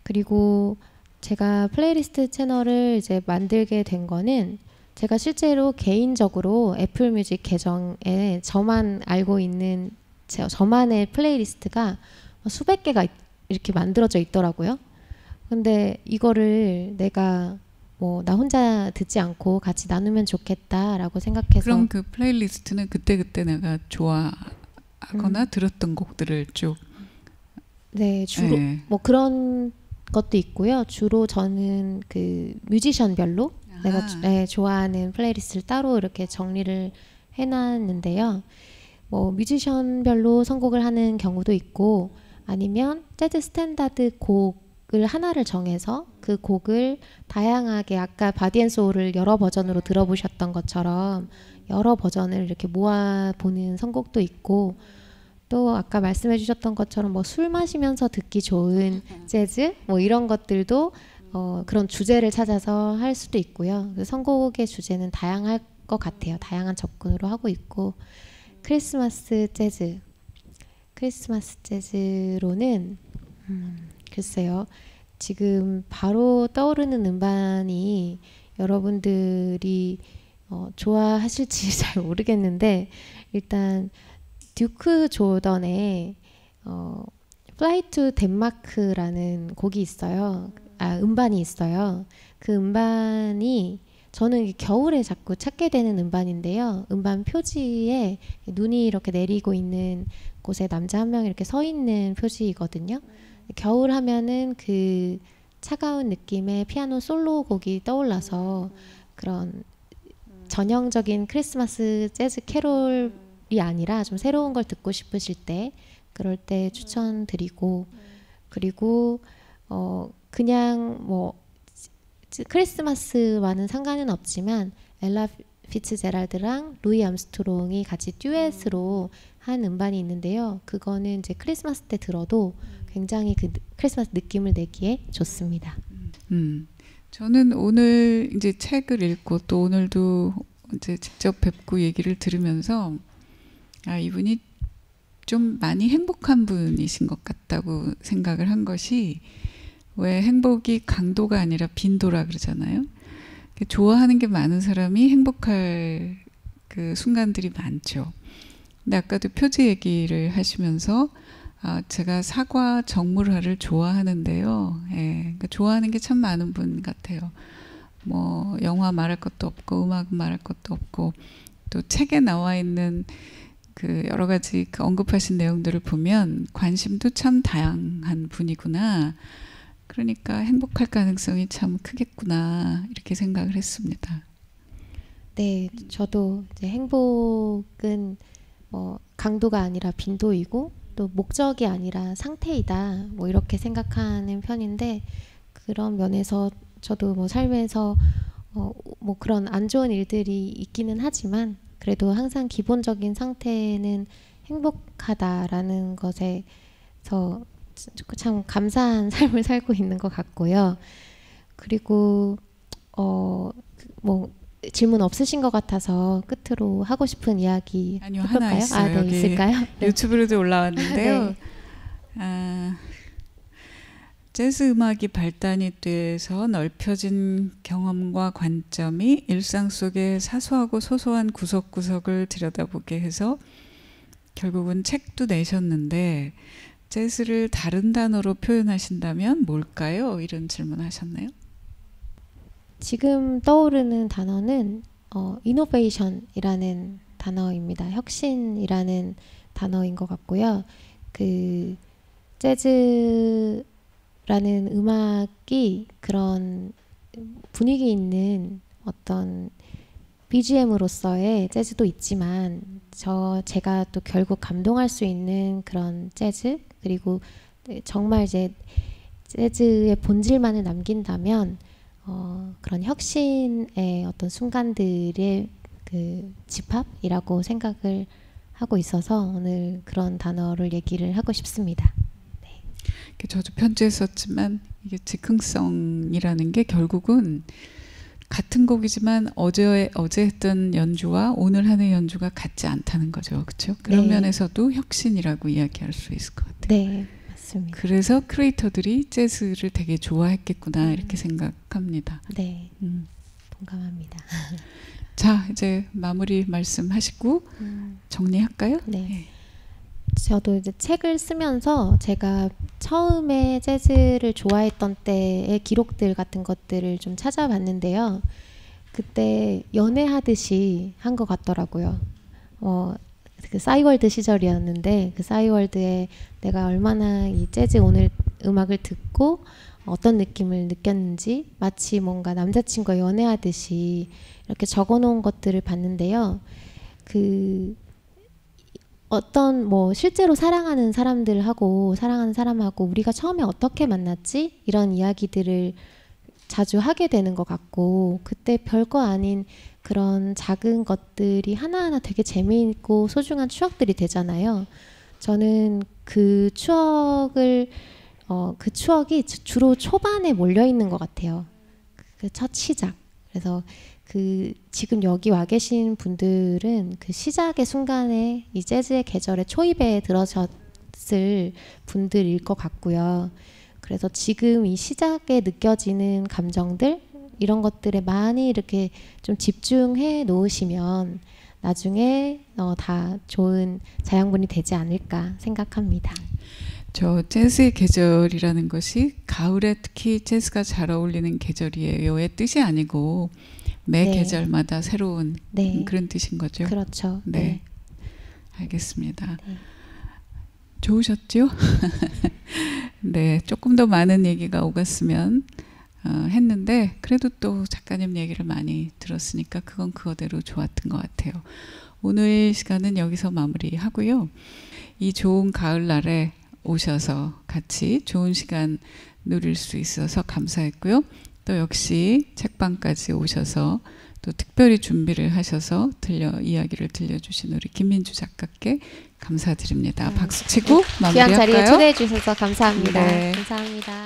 그리고 제가 플레이리스트 채널을 이제 만들게 된 거는 제가 실제로 개인적으로 애플 뮤직 계정에 저만 알고 있는 저만의 플레이리스트가 수백 개가 이렇게 만들어져 있더라고요. 근데 이거를 내가 뭐 나 혼자 듣지 않고 같이 나누면 좋겠다라고 생각해서 그럼 그 플레이리스트는 그때그때 내가 좋아하거나 들었던 곡들을 쭉 네, 주로 네. 뭐 그런 것도 있고요. 주로 저는 그 뮤지션별로 내가 좋아하는 플레이리스트를 따로 이렇게 정리를 해놨는데요. 뭐 뮤지션별로 선곡을 하는 경우도 있고 아니면 재즈 스탠다드 곡을 하나를 정해서 그 곡을 다양하게 아까 바디앤소울을 여러 버전으로 들어보셨던 것처럼 여러 버전을 이렇게 모아보는 선곡도 있고 또 아까 말씀해 주셨던 것처럼 뭐 술 마시면서 듣기 좋은 재즈 뭐 이런 것들도 그런 주제를 찾아서 할 수도 있고요. 선곡의 주제는 다양할 것 같아요. 다양한 접근으로 하고 있고 크리스마스 재즈로는 글쎄요. 지금 바로 떠오르는 음반이 여러분들이 좋아하실지 잘 모르겠는데 일단 듀크 조던의 Fly to 덴마크라는 곡이 있어요. 음반이 있어요. 그 음반이 저는 겨울에 자꾸 찾게 되는 음반인데요. 음반 표지에 눈이 이렇게 내리고 있는 곳에 남자 한 명이 이렇게 서 있는 표지이거든요. 겨울 하면은 그 차가운 느낌의 피아노 솔로 곡이 떠올라서 그런 전형적인 크리스마스 재즈 캐롤이 아니라 좀 새로운 걸 듣고 싶으실 때 그럴 때 추천드리고 그리고 그냥 뭐 크리스마스와는 상관은 없지만 엘라 피츠제랄드랑 루이 암스트롱이 같이 듀엣으로 한 음반이 있는데요. 그거는 이제 크리스마스 때 들어도 굉장히 그 크리스마스 느낌을 내기에 좋습니다. 저는 오늘 이제 책을 읽고 또 오늘도 이제 직접 뵙고 얘기를 들으면서 이분이 좀 많이 행복한 분이신 것 같다고 생각을 한 것이 왜 행복이 강도가 아니라 빈도라 그러잖아요. 좋아하는 게 많은 사람이 행복할 그 순간들이 많죠. 근데 아까도 표지 얘기를 하시면서 제가 사과 정물화를 좋아하는데요. 그러니까 좋아하는 게 참 많은 분 같아요. 뭐 영화 말할 것도 없고 음악 말할 것도 없고 또 책에 나와 있는 그 여러 가지 그 언급하신 내용들을 보면 관심도 참 다양한 분이구나. 그러니까 행복할 가능성이 참 크겠구나 이렇게 생각을 했습니다. 네, 저도 이제 행복은 강도가 아니라 빈도이고 또 목적이 아니라 상태이다 뭐 이렇게 생각하는 편인데 그런 면에서 저도 뭐 삶에서 뭐 그런 안 좋은 일들이 있기는 하지만 그래도 항상 기본적인 상태는 행복하다라는 것에서 참 감사한 삶을 살고 있는 것 같고요. 그리고 뭐 질문 없으신 것 같아서 끝으로 하고 싶은 이야기 아니요, 해볼까요? 하나 있어요. 네, 있을까요? 네. 유튜브로도 올라왔는데요. 네. 재즈 음악이 발단이 돼서 넓혀진 경험과 관점이 일상 속의 사소하고 소소한 구석구석을 들여다보게 해서 결국은 책도 내셨는데 재즈를 다른 단어로 표현하신다면 뭘까요? 이런 질문하셨나요? 지금 떠오르는 단어는 이노베이션이라는 단어입니다. 혁신이라는 단어인 것 같고요. 그 재즈라는 음악이 그런 분위기 있는 어떤 BGM으로서의 재즈도 있지만 제가 또 결국 감동할 수 있는 그런 재즈 그리고 정말 이제 재즈의 본질만을 남긴다면 그런 혁신의 어떤 순간들의 그 집합이라고 생각을 하고 있어서 오늘 그런 단어를 얘기를 하고 싶습니다. 저도 편지에 썼지만 이게 즉흥성이라는 게 결국은 같은 곡이지만 어제 했던 연주와 오늘 하는 연주가 같지 않다는 거죠. 그렇죠? 그런 네. 면에서도 혁신이라고 이야기할 수 있을 것 같아요. 네, 맞습니다. 그래서 크리에이터들이 재즈를 되게 좋아했겠구나 이렇게 생각합니다. 네, 동감합니다. 자, 이제 마무리 말씀하시고 정리할까요? 네. 저도 이제 책을 쓰면서 제가 처음에 재즈를 좋아했던 때의 기록들 같은 것들을 좀 찾아봤는데요. 그때 연애하듯이 한 것 같더라고요. 그 싸이월드 시절이었는데 그 싸이월드에 내가 얼마나 이 재즈 오늘 음악을 듣고 어떤 느낌을 느꼈는지 마치 뭔가 남자친구와 연애하듯이 이렇게 적어놓은 것들을 봤는데요. 그 어떤 뭐 실제로 사랑하는 사람들하고 사랑하는 사람하고 우리가 처음에 어떻게 만났지? 이런 이야기들을 자주 하게 되는 것 같고 그때 별거 아닌 그런 작은 것들이 하나하나 되게 재미있고 소중한 추억들이 되잖아요. 저는 그 추억이 주로 초반에 몰려 있는 것 같아요. 그 첫 시작. 그래서 지금 여기 와 계신 분들은 그 시작의 순간에 이 재즈의 계절에 초입에 들어섰을 분들일 것 같고요. 그래서 지금 이 시작에 느껴지는 감정들 이런 것들에 많이 이렇게 좀 집중해 놓으시면 나중에 다 좋은 자양분이 되지 않을까 생각합니다. 저 재즈의 계절이라는 것이 가을에 특히 재즈가 잘 어울리는 계절이에요의 뜻이 아니고 매 계절마다 새로운 그런 뜻인 거죠. 그렇죠. 네. 알겠습니다. 좋으셨죠? 네, 조금 더 많은 얘기가 오갔으면 했는데 그래도 또 작가님 얘기를 많이 들었으니까 그건 그거대로 좋았던 것 같아요. 오늘 시간은 여기서 마무리하고요. 이 좋은 가을날에 오셔서 같이 좋은 시간 누릴 수 있어서 감사했고요. 또 역시 책방까지 오셔서 또 특별히 준비를 하셔서 이야기를 들려주신 우리 김민주 작가께 감사드립니다. 박수 치고 마무리할까요? 귀한 자리에 초대해 주셔서 감사합니다. 네. 감사합니다.